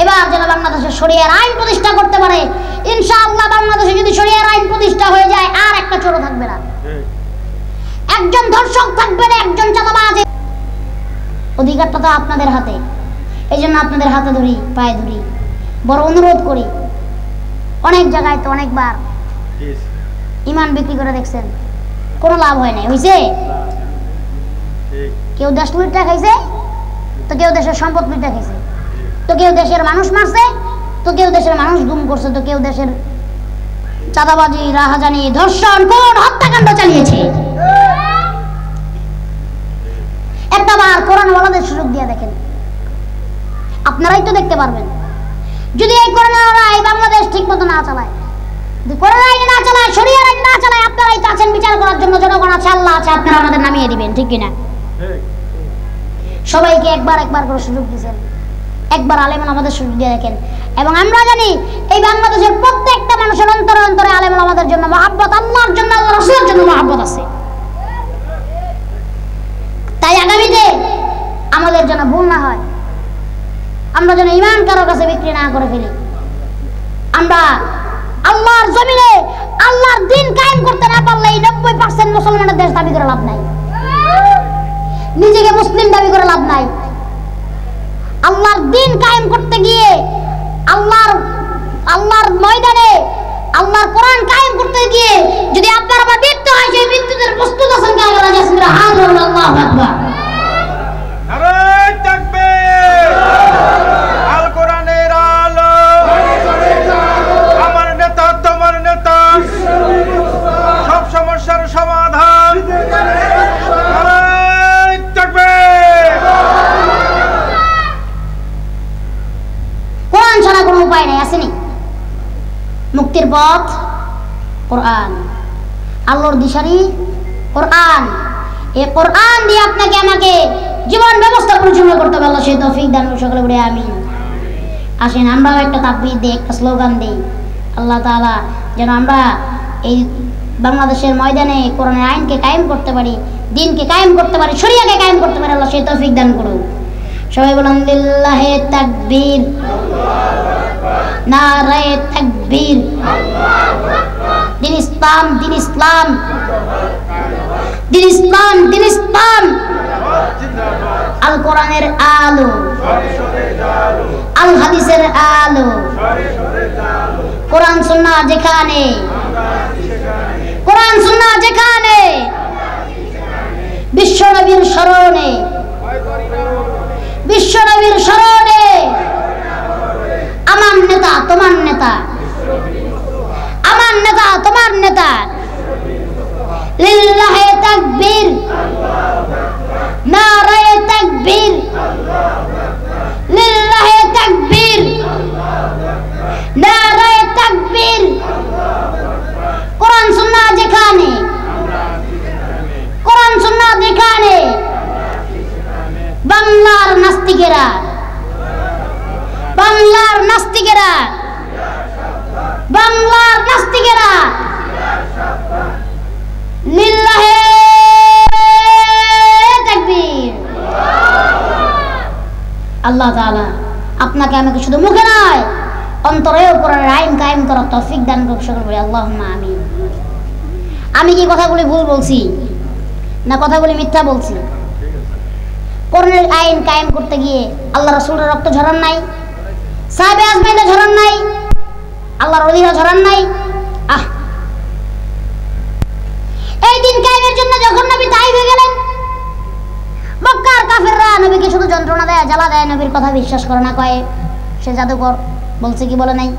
এবার যেন বাংলাদেশের শরিয়ার আইন প্রতিষ্ঠা করতে পারে। ইনশাআল্লাহ বাংলাদেশে যদি শরিয়ার আইন প্রতিষ্ঠা হয়ে যায়, আর একটা চোর থাকবে না, একজন ধর্ষক থাকবে না, একজন চাঁদাবাজ। অধিকারটা তো আপনাদের হাতে। এই জন্য আপনাদের হাতে ধরি, পায়ে ধরি, বড় অনুরোধ করি। অনেক জায়গায় তো অনেকবার ইমান বিক্রি করে দেখছেন, কোনো লাভ হয় নাই। হয়েছে? কেউ দেশ লুটটা খাইছে, তো কেউ দেশের সম্পদ লুটটা খাইছে, তো কেউ দেশের মানুষ মারছে, তো কেউ দেশের মানুষ গুম করছে, তো কেউ দেশের চাঁদাবাজি, রাহাজানি, ধর্ষণ, খুন, হত্যাকাণ্ড চালিয়েছে। একটাবার কোরআনওয়ালাদের সুযোগ দিয়ে দেখেন, আপনারাই তো দেখতে পারবেন। যদি এই কোরআনওয়ালা এই বাংলাদেশ ঠিক মতো না চালায়, যদি কোরআন আইন না চালায়, শরিয়ার আইন না চালায়, আপনারাই তো আছেন বিচার করার জন্য। জনগণ আছে, আল্লাহ আছে, আপনারা আমাদের নামিয়ে দিবেন, ঠিক কিনা? সবাইকে একবার একবার করে সুযোগ দিয়েছেন, একবার আলেম আমাদের সুযোগ দিয়ে দেখেন। এবং আমরা জানি এই বাংলাদেশের প্রত্যেকটা মানুষের অন্তরে অন্তরে আলেম আমাদের জন্য মহব্বত, আল্লাহর জন্য, আল্লাহ রাসূলের জন্য মহব্বত আছে। তাই আগামীতে আমাদের যেন ভুল না হয়, আমরা যেন ঈমান কারো কাছে বিক্রি না করে ফেলি। আমরা আল্লাহর জমিনে আল্লাহর দ্বীন কায়েম করতে না পারলে এই 90% মুসলমানের দেশ দাবি করে লাভ নাই, নিজেকে মুসলিম দাবি করে লাভ নাই। আল্লাহর দ্বীন কায়েম করতে গিয়ে, আল্লাহর ময়দানে আল্লাহর কোরআন কায়েম করতে গিয়ে যদি আপনার আমার মৃত্যু হয়, সেই মৃত্যুদের প্রস্তুত আছেন কে? আল্লাহ জানেন। আল্লাহু আকবার। নারে তাকবীর। আল কোরআনের আলো, আমার নেতা তোমার নেতা, সব সমস্যার সমাধান। নারে তাকবীর। কোরআন ছাড়া কোনো উপায় নাই, আসেনি? মুক্তির পথ কোরআন, আল্লাহর দিশারি কোরআন। এই কোরআন দিয়ে আপনাকে আমাকে জীবন ব্যবস্থা পরিচালনা করতে হবে। আল্লাহ সেই তৌফিক দান করুন। সকলে বলে আমিন। আসেন আমরাও একটা তাকবীর দিই, একটা স্লোগান দিই, আল্লাহ তাআলা যেন আমরা এই বাংলাদেশের ময়দানে কোরআনের আইনকে কায়েম করতে পারি, দ্বীনকে কায়েম করতে পারি, শরিয়াকে কায়েম করতে পারি। আল্লাহ সেই তৌফিক দান করুন। সবাই বলেন লিল্লাহি তাকবীর, নারায়ে তাকবীর। দিন ইসলাম, দিন ইসলাম, দিন ইসলাম, দিন ইসলাম। আল কোরআনের আলো, আল হাদিসের আলো, কোরআন সুন্নাহ যেখানে, কোরআন সুন্নাহ যেখানে, বিশ্বনবীর স্মরণে, বিশ্বনবীর স্মরণে। আমার নেতা তোমার নেতা, আমার নেতা তোমার নেতা। লিল্লাহি তাকবীর, নারায়ে তাকবীর, লিল্লাহি তাকবীর, নারায়ে তাকবীর। কোরআন সুন্নাহ যেখানে, কোরআন সুন্নাহ যেখানে, বাংলার নাস্তিকেরা, বাংলার নাস্তিকেরা, বাংলার নাস্তিকেরা লিল্লাহি তাকবীর। আল্লাহ তাআলা আপনাকে আমাকে শুধু মুখে নয় অন্তরেও কোরআনের আইন কায়েম করার তৌফিক দান করুন। সকলে বলি আল্লাহুম্মা আমিন। আমি কি কথাগুলি ভুল বলছি না কথাগুলি মিথ্যা বলছি? কোরআনের আইন কায়েম করতে গিয়ে আল্লাহ রাসূলের রক্ত ঝরান নাই, সাহাবে আজমাইনরা ঝরান নাই, আল্লাহর ওলিরা ঝরান নাই। এই দিন কায়েমের জন্য যখন নবী তাইফে গেলেন, মক্কার কাফেররা নবীকে শুধু যন্ত্রণা দেয়, জ্বালা দেয়, নবীর কথা বিশ্বাস করে না, কয় সে জাদুকর। বলছে কি বলে নাই?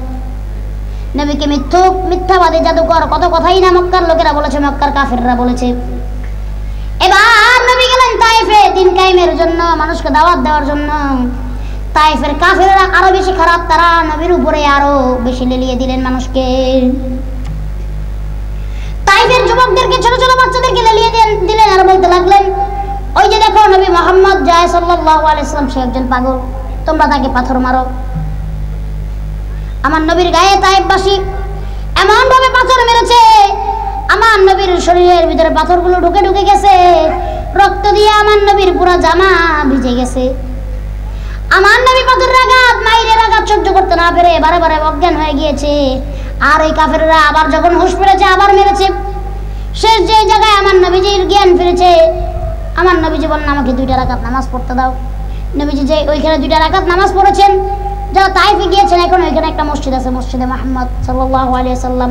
নবীকে মিথ্যুক, মিথ্যাবাদী, জাদুকর, কত কথাই না মক্কার লোকেরা বলেছে, মক্কার কাফেররা বলেছে। এবার নবী গেলেন তাইফে দিন কায়েমের জন্য, মানুষকে দাওয়াত দেওয়ার জন্য। তাইফের কাফেররা আরো বেশি খারাপ, তারা নবীর উপরে আরো বেশি লেলিয়ে দিলেন মানুষকে। তাইফের যুবকদেরকে, ছোট ছোট বাচ্চাদেরকে লেলিয়ে দিলেন আর বলতে লাগলেন, ওই যে দেখো নবী মুহাম্মদ যায় সাল্লাল্লাহু আলাইহি ওয়াসাল্লাম, সে একজন পাগল, তোমরা তাকে পাথর মারো। আমার নবীর গায়ে তাইফবাসী এমন ভাবে পাথর মেরেছে, আমার নবীর শরীরের ভিতরে পাথরগুলো ঢুকে ঢুকে গেছে, রক্ত দিয়ে আমার নবীর পুরো জামা ভিজে গেছে। আমার নবী পাথরের আঘাত, মাইরের আঘাত সহ্য করতে না পেরে বারে বারে অজ্ঞান হয়ে গিয়েছে। আর ওই কাফেররা আবার যখন হুঁশ ফিরেছে আবার মেরেছে। শেষ যে জায়গায় আমার নবীজির জ্ঞান ফিরেছে, আমার নবীজি বললেন আমাকে 2টা রাকাত নামাজ পড়তে দাও। নবীজি যে ওইখানে 2টা রাকাত নামাজ পড়েছেন, যারা তাইফে গিয়েছেন, এখন ওইখানে একটা মসজিদ আছে, মসজিদে মুহাম্মদ সাল্লাল্লাহু আলাইহি ওয়াসাল্লাম।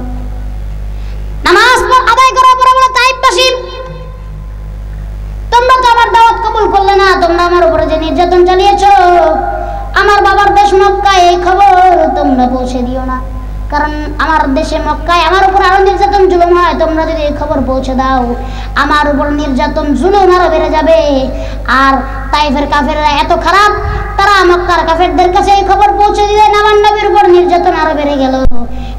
নামাজ আদায় করার পরে বলে, তাইফবাসী তোমরা তো আমার দাওয়াত কবুল করলে না, তোমরা আমার উপরে যে নির্যাতন চালিয়েছো, আমার বাবার দেশ মক্কায় এই খবর তোমরা পৌঁছে দিও না, কারণ আমার দেশে মক্কায় আমার উপর আরো নির্যাতন জুলুম হয়। তোমরা যদি এই খবর পৌঁছে দাও, আমার উপর নির্যাতন জুলুম আরো বেড়ে যাবে। আর তাইফের কাফেররা এত খারাপ, তারা মক্কার কাফেরদের কাছে এই খবর পৌঁছে দিলেন, আমার নবীর উপর নির্যাতন আরো বেড়ে গেল।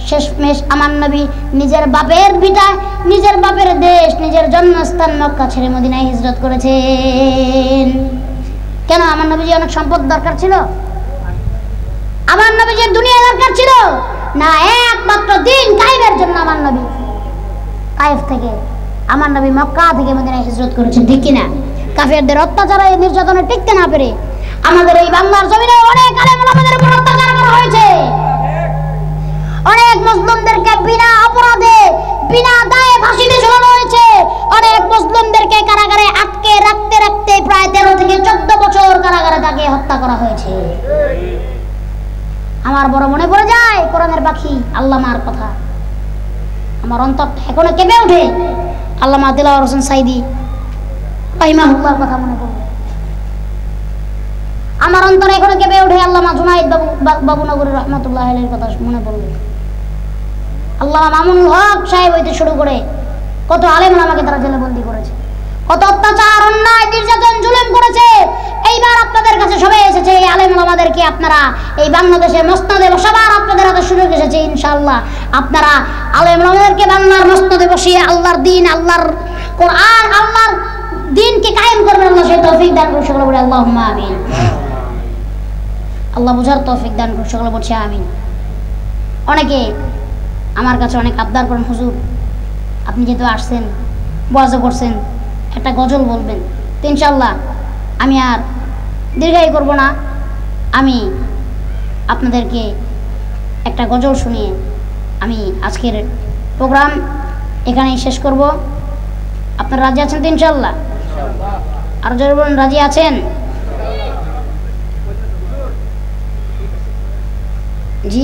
শেষমেশ আমার নবী নিজের বাপের ভিটা, নিজের বাপের দেশ, নিজের জন্মস্থান মক্কা ছেড়ে মদিনায় হিজরত করেছেন। কেন? আমার নবীজি অনেক সম্পদ দরকার ছিল? আমার নবীজির দুনিয়া দরকার ছিল না, একমাত্র দিন কায়েমের জন্য আমার নবী তাইফ থেকে, আমার নবী মক্কা থেকে মদিনায় হিজরত করেছেন, ঠিক কিনা? কাফেরদের অত্যাচারে, নির্যাতনে টিকতে না পেরে আমাদের এই বাংলার জমিনে অনেক আলেম ওলামাদের উপর অত্যাচার করা হয়েছে। অনেক মুসলিমদেরকে বিনা অপরাধে, বিনা দায়ে ফাঁসিতে ঝুলানো হয়েছে। অনেক মুসলিমদেরকে কারাগারে আটকে রাখতে রাখতে প্রায় 13 থেকে 14 বছর কারাগারে তাকে হত্যা করা হয়েছে। আমার বড় মনে পড়ে যায় কোরআনের পাখি আল্লামার কথা, আমার অন্তরটা এখনো কেঁপে ওঠে। আল্লামা দিলওয়ার হোসেন সাইদি রাহিমাহুল্লাহর কথা মনে পড়ে, আমার অন্তরে এখনো কেঁপে ওঠে। আল্লামা জুনায়েদ বাবু নগরী রহমাতুল্লাহ আলাইহির কথা মনে পড়লে, আল্লামা মামুনুল হক সাহেব হইতে শুরু করে কত আলেম ওলামাকে তারা জেলে বন্দী করেছে, কত অত্যাচার, অন্যায়, নির্যাতন, জুলুম করেছে। এইবার আপনাদের কাছে সবাই এসেছে, এই আলেম ওলামাদেরকে আপনারা এই বাংলাদেশে মসনদে বসাবার আপনাদের হাতে সুযোগ এসেছে। ইনশাআল্লাহ আপনারা আলেম ওলামাদেরকে বাংলার মসনদে বসিয়ে আল্লাহর দিন, আল্লাহর কোরআন, আল্লাহর দিনকে কায়েম করবেন। আল্লাহ সেই তৌফিক দান করুন। সকলে বলে আল্লাহুম্মা আমিন। আল্লাহ বুঝার তৌফিক দান করুন। সকলে বলছে আমিন। অনেকে আমার কাছে অনেক আবদার করেন, হুজুর আপনি যেহেতু আসছেন, ওয়াজও করছেন, একটা গজল বলবেন, তো ইনশাল্লাহ আমি আর দীর্ঘায়ী করব না। আমি আপনাদেরকে একটা গজল শুনিয়ে আমি আজকের প্রোগ্রাম এখানেই শেষ করব। আপনারা রাজি আছেন তো ইনশাল্লাহ? আর জোরে বলুন, রাজি আছেন? জি,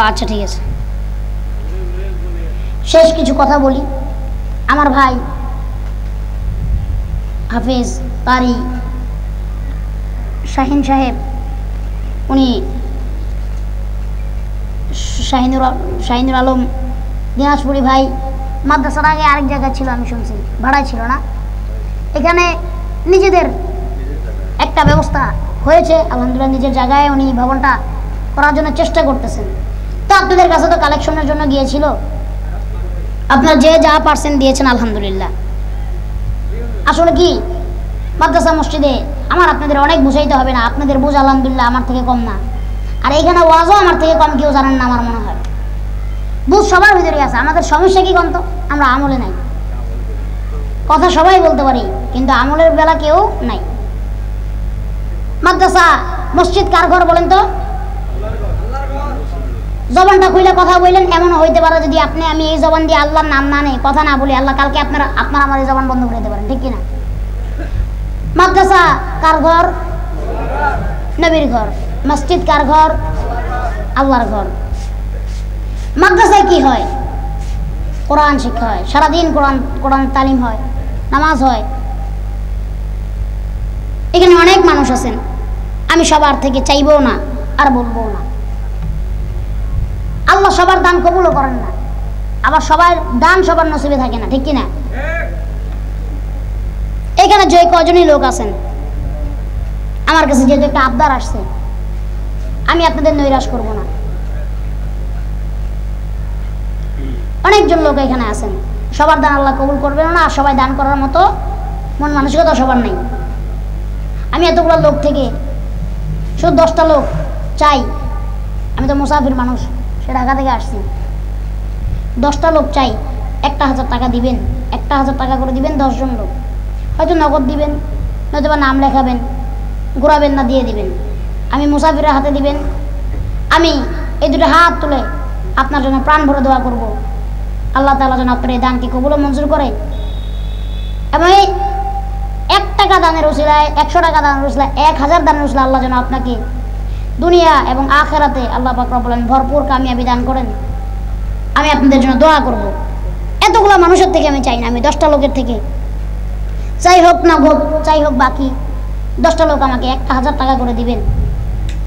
আচ্ছা ঠিক আছে। শেষ কিছু কথা বলি। আমার ভাই হাফেজ কারি শাহিন সাহেব, উনি শাহিনুর আলম দিনাজপুরি ভাই, মাদ্রাসার আগে আরেক জায়গায় ছিল, আমি শুনছি ভাড়ায় ছিল না, এখানে নিজেদের একটা ব্যবস্থা হয়েছে আলহামদুলিল্লাহ। নিজের জায়গায় উনি ভবনটা করার জন্য চেষ্টা করতেছেন। তো আপনাদের কাছে তো কালেকশনের জন্য গিয়েছিল, আপনারা যে যা পারছেন দিয়েছেন আলহামদুলিল্লাহ। আসলে কি মাদ্রাসা মসজিদে আমার আপনাদের অনেক বুঝাইতে হবে না, আপনাদের বুঝ আলহামদুলিল্লাহ আমার থেকে কম না, আর এইখানে ওয়াজও আমার থেকে কম কেউ জানেন না আমার মনে হয়। বুঝ সবার ভিতরে আছে, আমাদের সমস্যা কি কন্ত? আমরা আমলে নাই। কথা সবাই বলতে পারি কিন্তু আমলের বেলা কেউ নাই। মাদ্রাসা মসজিদ কার ঘর বলেন তো? জবানটা খুলে কথা বললেন, এমনও হইতে পারে যদি আমি এই জবান দিয়ে আল্লাহর নাম না নেই, কথা না বলি, আল্লাহ কালকে আপনারা আমার এই জবান বন্ধ করে দিতে পারেন, ঠিক কিনা? মাদ্রাসা কার ঘর? নবীর ঘর। মসজিদ কার ঘর? আল্লাহর ঘর। মাদ্রাসায় কি হয়? কোরআন শিক্ষা হয়, সারাদিন কোরআন তালিম হয়, নামাজ হয়। এখানে অনেক মানুষ আছেন, আমি সবার থেকে চাইবও না আর বলবো না। আল্লাহ সবার দান কবুলও করেন না, আবার সবার দান সবার নসিবে থাকে না, ঠিক কিনা? এখানে যে কজনই লোক আছেন, আমার কাছে যেহেতু একটা আবদার আসছে, আমি আপনাদের নৈরাশ করব না। অনেকজন লোক এখানে আছেন, সবার দান আল্লাহ কবুল করবেন না, আর সবাই দান করার মতো মন মানসিকতা সবার নেই। আমি এতগুলো লোক থেকে শুধু 10টা লোক চাই, আমি তো মুসাফির মানুষ, সে ঢাকা থেকে আসছি। 10টা লোক চাই, 1,000 টাকা দিবেন, 1,000 টাকা করে দিবেন। 10 জন লোক হয়তো নগদ দিবেন, নয়তো বা নাম লেখাবেন, ঘোরাবেন না, দিয়ে দিবেন। আমি মুসাফিরের হাতে দিবেন। আমি এই দুটো হাত তুলে আপনার জন্য প্রাণ ভরে দোয়া করব, আল্লাহ তাআলা যেন আপনার এই দানকে কবুল ও মঞ্জুর করে। এবং এই 1 টাকা দানের উসিলায়, 100 টাকা দানের উসিলায়, 1000 দানের উসিলায় আল্লাহ যেন আপনাকে দুনিয়া এবং আখিরাতে আল্লাহ পাক রব্বুল আলামিন ভরপুর কামিয়াবি দান করেন। আমি আপনাদের জন্য দোয়া করব। এতগুলো মানুষের থেকে আমি চাই না, আমি 10টা লোকের থেকে চাই, হোক না হোক, চাই হোক বাকি 10টা লোক আমাকে 1,000 টাকা করে দিবেন।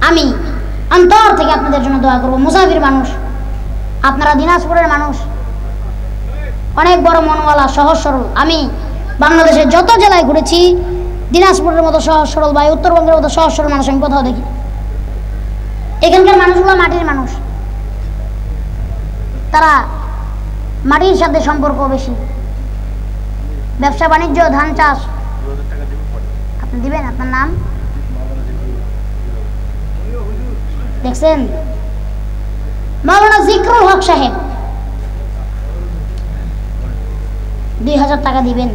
আমি অন্তর থেকে আপনাদের জন্য দোয়া করব। মুসাফির মানুষ, আপনারা দিনাজপুরের মানুষ, অনেক বড় মনওয়ালা, সহজ সরল। আমি বাংলাদেশের যত জেলায় ঘুরেছি, দিনাজপুরের মতো সহজ সরল বা উত্তরবঙ্গের মতো সহজ সরল মানুষ আমি কোথাও দেখি। এখানকার মানুষগুলো মাটির মানুষ, তারা মাটির সাথে সম্পর্ক বেশি। ব্যবসা বাণিজ্য, ধান চাষ। আপনি দিবেন? আপনার নাম দেখছেন? মাওলানা জিকরুল হক সাহেব 2000 টাকা দিবেন।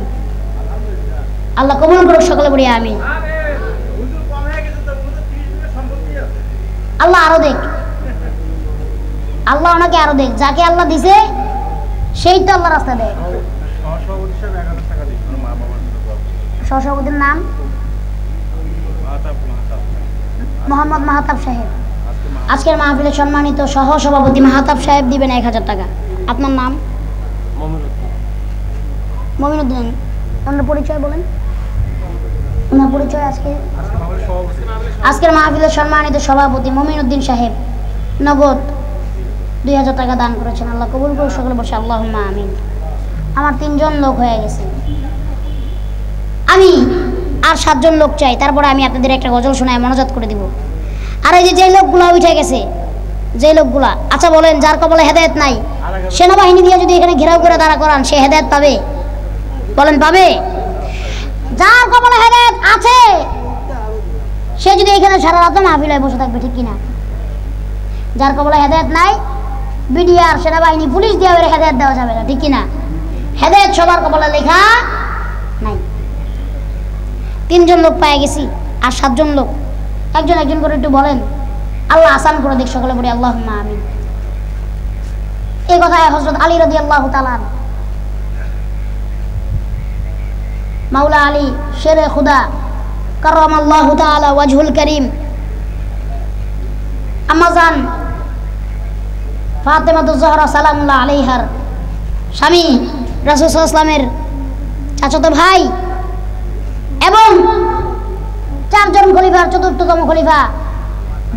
আল্লাহ কবুল করুক, সকলে বলি আমিন। আল্লাহ আরো দেখ, আল্লাহ ওনাকে আরো দেখ, যাকে আল্লাহ দিছে সেই তো আল্লাহ রাস্তা দেয়। সহসভাপতির নাম মোহাম্মদ মাহাতাব সাহেব। আজকের মাহফিলের সম্মানিত সহসভাপতি মাহাতাব সাহেব দিবেন 1000 টাকা। আপনার নাম? মমিনুদ্দিন। ওনার পরিচয় বলেন, ওনার পরিচয়। আজকের মাহফিলের সম্মানিত সভাপতি মমিনুদ্দিন সাহেব নগদ 2000 টাকা দান করেছেন। আল্লাহ কবুল করুন, সকলে বসে আল্লাহুম্মা আমিন। আমার 3 জন লোক হয়ে গেছে, আমি আর 7 জন লোক চাই। তারপরে আমি আপনাদের একটা গজল শোনায় মনোজাত করে দিব। আর এই যে লোকগুলা উঠে গেছে, যে লোকগুলা, আচ্ছা বলেন, যার কপালে হেদায়েত নাই, সেনাবাহিনী দিয়ে যদি এখানে ঘেরাও করে দাঁড়া করান, সে হেদায়েত পাবে? বলেন পাবে? যার কপালে হেদায়েত আছে সে যদি এখানে সারা রাত মাহফিলে বসে থাকবে, ঠিক কিনা? যার কপালে হেদায়েত নাই বিডিআর, সেনাবাহিনী, পুলিশ দিয়ে হেদায়েত দেওয়া যাবে না, ঠিক কিনা? হেদায়েত সবার কপালে লেখা নাই। 3 জন লোক পেয়ে গেছি, আর 7 জন লোক। একজন একজন করে একটু বলেন, আল্লাহ আসান করে দেখ। সকলে বলি আল্লাহুম্মা আমিন। এই কথায় হযরত আলী রাদিয়াল্লাহু তাআলা, মাওলা আলী শেরে খুদা কাররামাল্লাহু তাআলা ওয়াজহুল করিম, আম্মাজান ফাতেমাতুজ জহরা সালামুল্লাহ আলাইহার স্বামী, রাসূল সাল্লাল্লাহু আলাইহি ওয়াসাল্লামের চাচাতো ভাই এবং 4 জন খলিফার 4র্থতম খলিফা,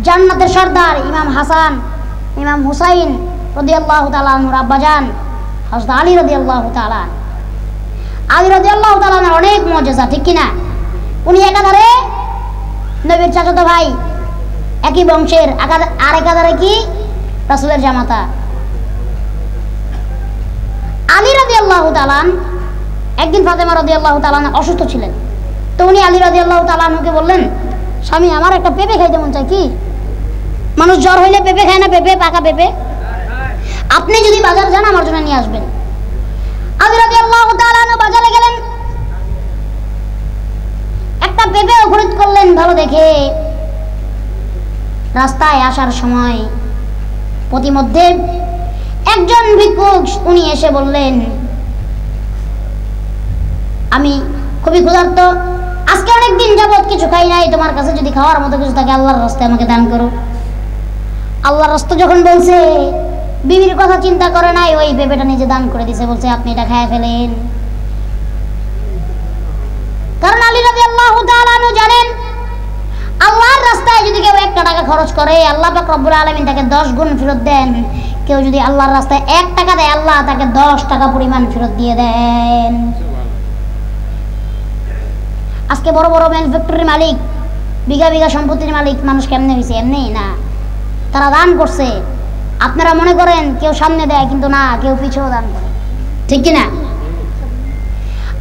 জান্নাতের সর্দার ইমাম হাসান, ইমাম হুসাইন রাদিয়াল্লাহু তাআলা আনহুর আব্বাজান হযরত আলী রাদিয়াল্লাহু তাআলা। আলী রাদিয়াল্লাহু তাআলা অনেক মুজিজা, ঠিক কিনা? উনি একাধারে নবীর চাচাতো ভাই, একই বংশের, আর একাধারে কি রাসূলের জামাতা। আলী রাদিয়াল্লাহু তাআলা একদিন ফাতেমা রাদিয়াল্লাহু তাআলা অসুস্থ ছিলেন, তো উনি আলী রাদিয়াল্লাহু তাআলা আনহুকে বললেন, স্বামী আমার একটা পেঁপে খাইতে মন চায়। কি মানুষ জ্বর হইলে পেঁপে খায় না? পেঁপে, পাকা পেঁপে। আপনি যদি বাজার যান আমার জন্য নিয়ে আসবেন। আলী রাদিয়াল্লাহু তাআলা বাজারে গেলেন, একটা পেঁপে খরিদ করলেন ভালো দেখে। রাস্তায় আসার সময় প্রতিমধ্যে একজন ভিক্ষুক উনি এসে বললেন, আমি খুবই ক্ষুধার্ত, আজকে অনেক দিন যাবত কিছু খাই নাই, তোমার কাছে যদি খাওয়ার মতো কিছু থাকে আল্লাহর রাস্তায় আমাকে দান করো। আল্লাহর রাস্তা যখন বলছে, বিবির কথা চিন্তা করে নাই, ওই পেঁপেটা নিজে দান করে দিছে, বলছে আপনি এটা খেয়ে ফেলেন। কারণ আলী রাদিয়াল্লাহু তাআলা জানেন, আল্লাহর রাস্তায় যদি কেউ 1 টাকা খরচ করে, আল্লাহ পাক রব্বুল আলামিন তাকে 10 গুণ ফেরত দেন। কেউ যদি আল্লাহর রাস্তায় 1 টাকা দেয়, আল্লাহ তাকে 10 টাকা পরিমাণ ফেরত দিয়ে দেন। আজকে বড় বড় ম্যানুফ্যাক্টরির মালিক, বিঘা বিঘা সম্পত্তির মালিক মানুষ কেমনে হয়েছে? এমনি না, তারা দান করছে। আপনারা মনে করেন কেউ সামনে দেয়, কিন্তু না, কেউ পিছেও দান করে, ঠিক কিনা?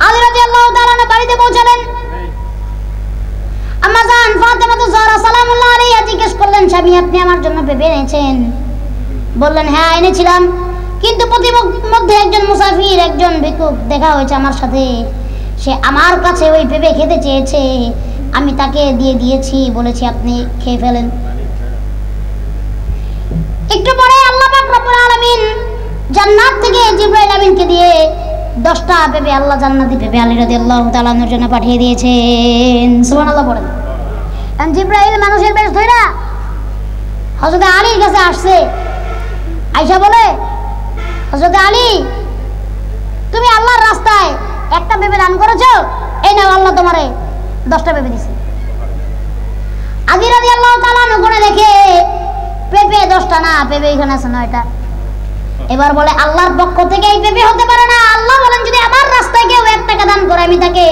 আলী রাদিয়াল্লাহু তাআলা বাড়িতে পৌঁছালেন, আম্মাজান ফাতেমাতুজ জহরা সালামুল্লাহ আলাইহা জিজ্ঞেস করলেন, স্বামী আপনি আমার জন্য পেঁপে এনেছেন? বললেন, হ্যাঁ এনেছিলাম, কিন্তু প্রতিমধ্যে একজন মুসাফির, একজন ভিক্ষুক দেখা হয়েছে আমার সাথে, সে আমার কাছে ওই পেঁপে খেতে চেয়েছে, আমি তাকে দিয়ে দিয়েছি, বলেছি আপনি খেয়ে ফেলেন। একটু পরে আল্লাহ পাক রব্বুল আলামিন জান্নাত থেকে জিবরাইল আমিনকে দিয়ে 10টা পেঁপে, আল্লাহ জান্নাতি পেঁপে আলী রাদিয়াল্লাহু তাআলা আনহুর জন্য পাঠিয়ে দিয়েছেন। সুবহানাল্লাহ পড়েন। জিবরাইল মানুষের বেশ ধইরা হযরত আলীর কাছে আসছে, আয়েশা বলে, হযরত আলী তুমি আল্লাহর রাস্তায় 1টা পেঁপে দান করেছো, এই নাও আল্লাহ তোমারে 10টা পেঁপে দিয়েছে। আলী রাদিয়াল্লাহু তাআলা গুণে দেখে পেঁপে 10টা না, পেঁপে এখানে আছে 9টা। এবার বলে আল্লাহর পক্ষ থেকে এই পেঁপে হতে পারে না। আল্লাহ বলেন যদি আমার রাস্তায় কেউ 1 টাকা দান করে, আমি তাকে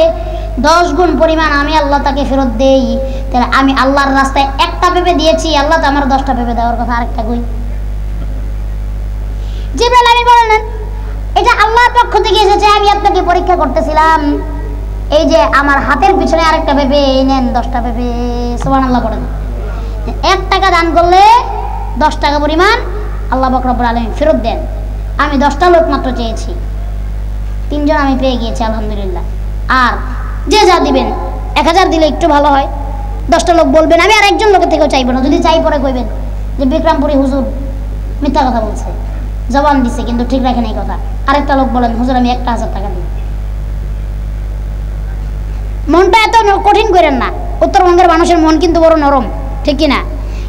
10 গুণ পরিমাণ আমি আল্লাহ তাকে ফেরত দেই। তাহলে আমি আল্লাহর রাস্তায় 1টা পেঁপে দিয়েছি, আল্লাহ তো আমার 10টা পেঁপে দেওয়ার কথা, আরেকটা কই? জিবরাইল আমিন বললেন, এটা আল্লাহর পক্ষ থেকে এসেছে, আমি আপনাকে পরীক্ষা করতেছিলাম। এই যে আমার হাতের পিছনে আরেকটা পেঁপে, এই নেন 10টা পেঁপে। সুবহানাল্লাহ বলেন। 1 টাকা দান করলে 10 টাকা পরিমাণ আল্লাহ পাক রব্বুল আলামিন ফেরত দেন। আমি 10টা লোক মাত্র চেয়েছি, 3 জন আমি পেয়ে গিয়েছি, আলহামদুলিল্লাহ। আর যে যা দিবেন, 1000 দিলে একটু ভালো হয়। 10টা লোক বলবেন, আমি আর একজন লোকের থেকেও চাইবো না। যদি চাই পরে কইবেন যে বিক্রমপুরী হুজুর মিথ্যা কথা বলছে, জবান দিছে কিন্তু ঠিক রাখেন এই কথা। আরেকটা লোক বলেন, হুজুর আমি 1000 টাকা দিই। মনটা এত কঠিন করেন না। উত্তরবঙ্গের মানুষের মন কিন্তু বড় নরম, ঠিক কিনা?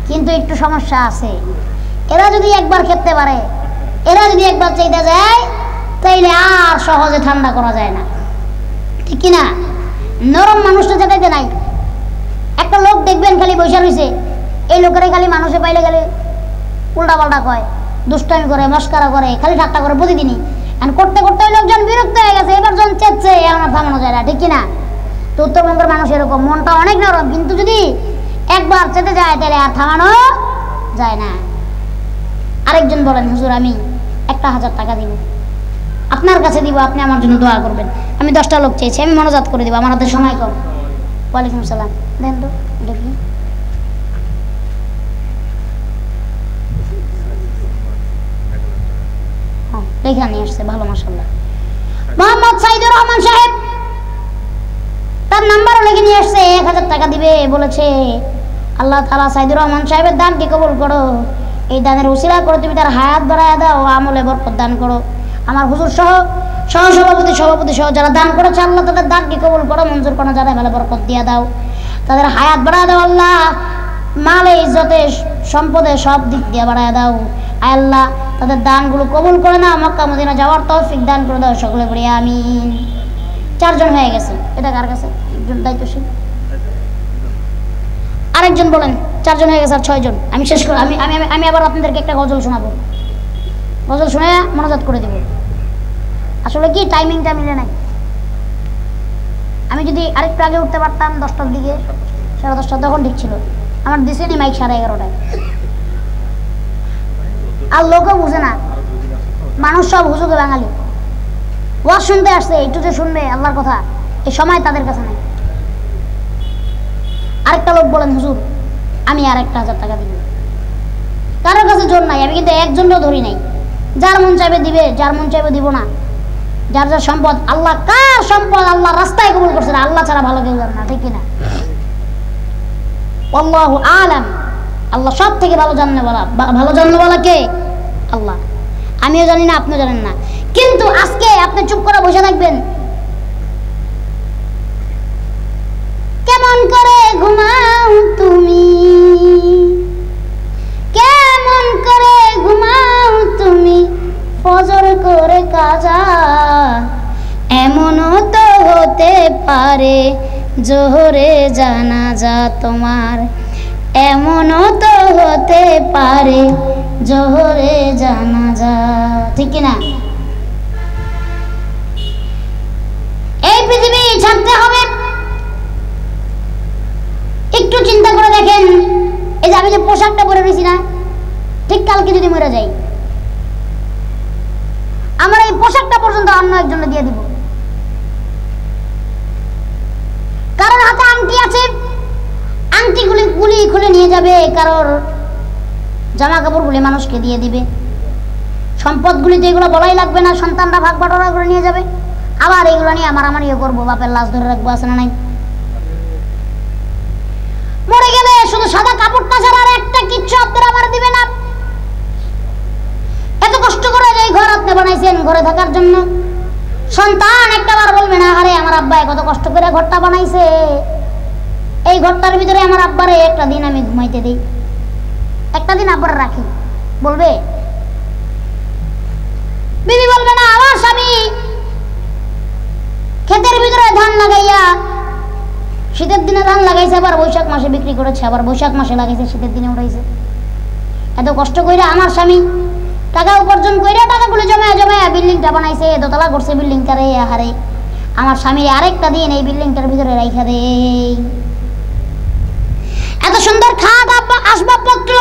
কিন্তু একটু সমস্যা আছে। এরা যদি একবার খেতে পারে, এরা যদি একবার চাইতে যায়, তাইলে আর সহজে ঠান্ডা করা যায় না, ঠিক কিনা? নরম মানুষটা যেতে নাই। একটা লোক দেখবেন খালি বসে রয়েছে, এই লোকের খালি মানুষে পাইলে গেলে উল্টা পাল্টা কয়, দুষ্টামি করে, মস্কারা করে, খালি ঠাট্টা করে প্রতিদিনই। করতে করতে ওই লোকজন বিরক্ত হয়ে গেছে, এবার যখন চেচ্ছে এখন আর থামানো যায় না, ঠিক কিনা? তো উত্তরবঙ্গের মানুষ এরকম, মনটা অনেক নরম, কিন্তু যদি একবার চেতে যায় তাহলে আর থামানো যায় না। আরেকজন বলেন, হুজুর আমি 1000 টাকা দিব, আপনার কাছে দিব, আপনি আমার জন্য দোয়া করবেন। আমি 10টা লোক চেয়েছি, আমি মনোজাত করে দিব, আমার হাতে সময় কম। ওয়ালাইকুম সালাম। দেন তো দেখি। লিখে নিয়ে আসছে, ভালো মাশাআল্লাহ। মোহাম্মদ সাইদুর রহমান সাহেব তার নাম্বারও লিখে নিয়ে আসছে, 1000 টাকা দিবে বলেছে। আল্লাহ তাআলা সাইদুর রহমান সাহেবের দানকে কবুল করো, এই দানের উসিলা করে তুমি তার হায়াত বাড়ায় দাও, আমলে বরকত দান করো। আমার হুজুর সহ সভাপতি সহ যারা দান করেছে আল্লাহ তাদের দানকে কবুল করো, মঞ্জুর করো, যারা ভালো বরকত দিয়ে দাও, তাদের হায়াত বাড়ায় দাও আল্লাহ, মালে ইজ্জতে সম্পদে সব দিক দিয়ে বাড়ায় দাও। আয় আল্লাহ তাদের দানগুলো কবুল করে না, মক্কা মদিনা যাওয়ার তৌফিক দান করে দাও, সকলে বলি আমিন। 4 জন হয়ে গেছে, এটা কার কাছে? একজন দায়িত্বশীল, আরেকজন বলেন। 4 জন হয়ে গেছে, আর 6 জন। আমি শেষ করে আমি আবার আপনাদেরকে একটা গজল শোনাবো, গজল শুনে মনোজাত করে দিব। আসলে কি টাইমিংটা মিলে নাই, আমি যদি আরেকটু আগে উঠতে পারতাম 10টার দিকে, 10:30 তখন ঠিক ছিল। আমার দিছে নি মাইক 11:30টায়, আর লোকও বুঝে না, মানুষ সব হুজুগে বাঙালি, ওয়াজ শুনতে আসছে, একটু যে শুনবে আল্লাহর কথা এই সময় তাদের কাছে নাই। আরেকটা লোক বলেন হুজুর আমি আর 1000 টাকা দিব, কারোর কাছে জোর নাই, আমি কিন্তু একজনও ধরি নাই। যার মন চাইবে দিবে, যার মন চাইবে দিব না। যার যার সম্পদ, আল্লাহ কার সম্পদ আল্লাহ রাস্তায় কবুল করছে না, আল্লাহ ছাড়া ভালো কেউ জানে না, ঠিক কিনা? আল্লাহু আলাম, আল্লাহ সব থেকে ভালো জাননেওয়ালা কে? আল্লাহ। আমিও জানি না, আপনিও জানেন না, কিন্তু আজকে আপনি চুপ করে বসে থাকবেন। কেমন করে ঘুমাও তুমি, কেমন করে ঘুমাও তুমি, ফজর করে কাজা, এমনও তো হতে পারে জোহরে জানাজা তোমার, এমনও তো হতে পারে জোহরে জানাজা, ঠিক না? এই পৃথিবী ছাড়তে হবে। একটু চিন্তা করে দেখেন, এই যে আমি যে পোশাকটা পরে রয়েছি না, ঠিক কালকে যদি মরে যাই, আমার এই পোশাকটা পর্যন্ত অন্য একজনে দিয়ে দিব। কারোর হাতে আংটি আছে, আংটিগুলি গুলি খুলে নিয়ে যাবে, কারোর জামা কাপড়গুলি মানুষকে দিয়ে দিবে, সম্পদগুলি তো এগুলো বলাই লাগবে না, সন্তানরা ভাগ বাটোয়ারা করে নিয়ে যাবে। আবার এগুলো নিয়ে আমারও করবো, বাপের লাশ ধরে রাখবো, আছে না নাই? মরে গেলে শুধু সাদা কাপড়টা ছাড়া আর একটা কিচ্ছু আপনারা আমার দিবে না। এত কষ্ট করে যে ঘর আপনি বানাইছেন ঘরে থাকার জন্য, সন্তান একটাবার বলবে না আরে আমার আব্বা কত কষ্ট করে ঘরটা বানাইছে, এই ঘরটার ভিতরে আমার আব্বারে একটা দিন আমি ঘুমাইতে দিই, একটা দিন আব্বার রাখি, বলবে? বিবি বলবে না আমার স্বামী ক্ষেতের ভিতরে ধান লাগাইয়া, শীতের দিনে ধান লাগাইছে, আবার বৈশাখ মাসে বিক্রি করেছে, আবার বৈশাখ মাসে লাগাইছে, শীতের দিনে উঠাইছে। এত কষ্ট কইরা আমার স্বামী টাকা উপার্জন কইরা টাকাগুলো জমায়া জমায়া বিল্ডিংটা বানাইছে, দোতলা করছে বিল্ডিংটারে, আহারে আমার স্বামী আরেকটা দিন এই বিল্ডিংটার ভিতরে রাইখা দে। এত সুন্দর খাট আসবাবপত্র,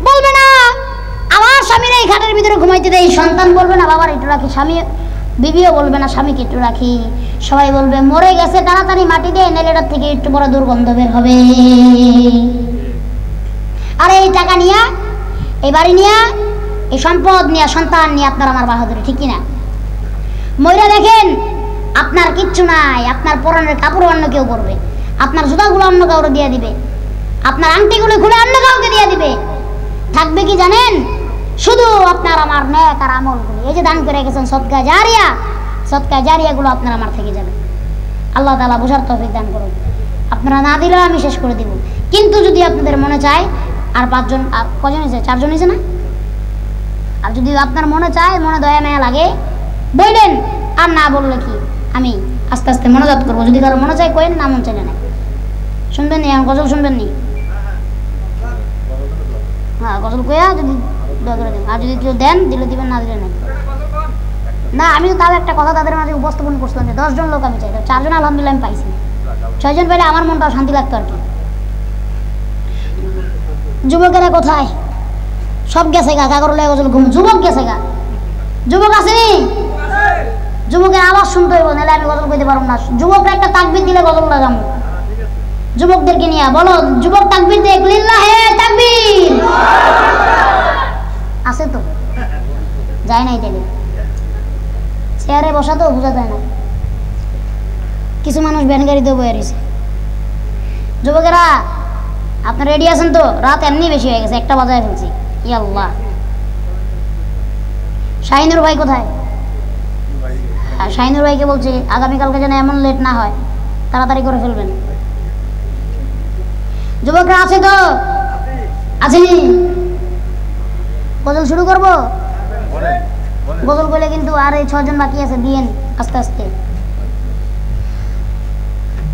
বলবে না আমার স্বামীর এই খাটের ভিতরে ঘুমাইতে দেই, সন্তান বলবে না বাবার একটু রাখি, স্বামী বিবিও বলবে না স্বামীকে একটু রাখি, সবাই বলবে মরে গেছে তাড়াতাড়ি মাটি দিয়ে নেলেটার থেকে একটু বড় দুর্গন্ধ বের হবে। আর এই টাকা নিয়ে, এই বাড়ি নিয়ে, এই সম্পদ নিয়ে, সন্তান নিয়ে আপনার আমার বাহাদুরি, ঠিক কিনা? ময়রা দেখেন আপনার কিচ্ছু নাই, আপনার পরনের কাপড় অন্য কেউ পরবে, আপনার জুতাগুলো অন্য কাউকে দিয়ে দিবে, আপনার আংটিগুলো খুলে অন্য কাউকে দিয়ে দিবে, থাকবে কি জানেন? শুধু আপনার আমার নেক আর আমলগুলি, এই যে দান করে গেছেন সদকা জারিয়া, সদকা জারিয়াগুলো আপনার আমার থেকে যাবে। আল্লাহ তাআলা বুঝার তৌফিক দান করুন। আপনারা না দিলেও আমি শেষ করে দিব, কিন্তু যদি আপনাদের মনে চায়, আর 5 জন, আর কজন হয়েছে? 4 জন হয়েছে না? আর যদি আপনার মনে চায়, মনে দয়া মায়া লাগে, বললেন, আর না বললে কি আমি আস্তে আস্তে মনোজাত করবো। যদি কারো মনে চায় কয়েন, না মন চাইলে না। শুনবেন নি? গজল শুনবেন নি? হ্যাঁ গজল কয়া যদি দয়া করে দেন, আর যদি কেউ দেন দিলে দিবেন, না দিলে নাই। না আমি তো তাও একটা কথা তাদের মাঝে উপস্থাপন করছিলাম যে 10 জন লোক আমি চাই, 4 জন আলহামদুলিল্লাহ আমি পাইছি, 6 জন পেলে আমার মনটা শান্তি লাগতো আর কি। যুবকেরা কোথায়? সব গেছে গা, কাগর লেগে গজল ঘুম, যুবক গেছে গা। যুবক আসেনি? যুবকের আওয়াজ শুনতে হইব, নাহলে আমি গজল কইতে পারবো না। যুবকরা একটা তাকবীর দিলে গজলটা যাবো। যুবকদেরকে নিয়ে বলো, যুবক তাকবীর দেখ, লিল্লাহে তাকবীর। আছে তো? যায় নাই তাহলে চেয়ারে বসা তো বোঝা যায় না, কিছু মানুষ ভ্যান গাড়িতেও বয়ে রয়েছে। যুবকেরা আপনারা রেডি আছেন তো? রাত এমনি বেশি হয়ে গেছে, 1টা বাজায় ফেলছি। ই আল্লাহ, শাহিনুর ভাই কোথায়? শাহিনুর ভাইকে বলছি আগামীকালকে যেন এমন লেট না হয়, তাড়াতাড়ি করে ফেলবেন। যুবকরা আছে তো? আছেনি? গজল শুরু করবো? গজল বলে কিন্তু আর এই 6 জন বাকি আছে, দিয়েন আস্তে আস্তে।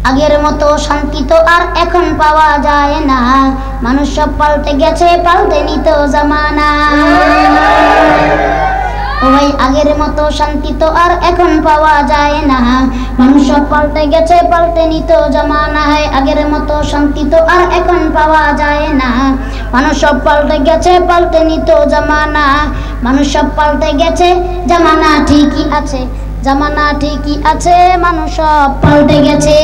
আগের মতো শান্তি তো আর এখন পাওয়া যায় না, মানুষ সব পাল্টে গেছে, পাল্টে নিত জামানা। ও ভাই আগের মতো শান্তি তো আর এখন পাওয়া যায় না, মানুষ সব পাল্টে গেছে, পাল্টে নিত জামানা। আগের মতো শান্তি তো আর এখন পাওয়া যায় না, মানুষ সব পাল্টে গেছে, পাল্টে নিত জামানা। মানুষ সব পাল্টে গেছে, জামানা ঠিকই আছে, জামানা ঠিকই আছে, মানুষ সব পাল্টে গেছে।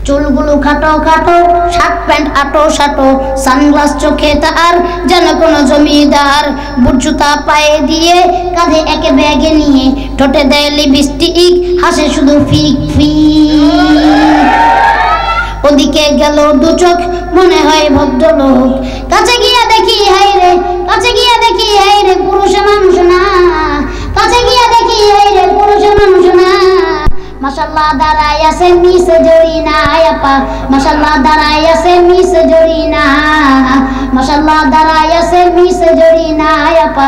চুলগুলো খাটো খাটো, শার্ট প্যান্ট আটো সাটো, সানগ্লাস চোখে তার যেন কোনো জমিদার। বুট জুতা পায়ে দিয়ে, কাঁধে একে ব্যাগে নিয়ে, ঠোঁটে দেয় লিপস্টিক, হাসে শুধু ফিক ফিক। ওদিকে গেল 2 চোখ, মনে হয় ভদ্রলোক, কাছে গিয়া দেখি হাই রে, কাছে গিয়া দেখি হাই রে, পুরুষ মানুষ না, কাছে গিয়া দেখি হাই রে, পুরুষ মানুষ না। মাশাআল্লাহ দাঁড়ায় আছে মিস জরিনা আপা, মাশাআল্লাহ দাঁড়ায় আছে মিস জরিনা, মাশাআল্লাহ দাঁড়ায় আছে মিস জরিনা আপা।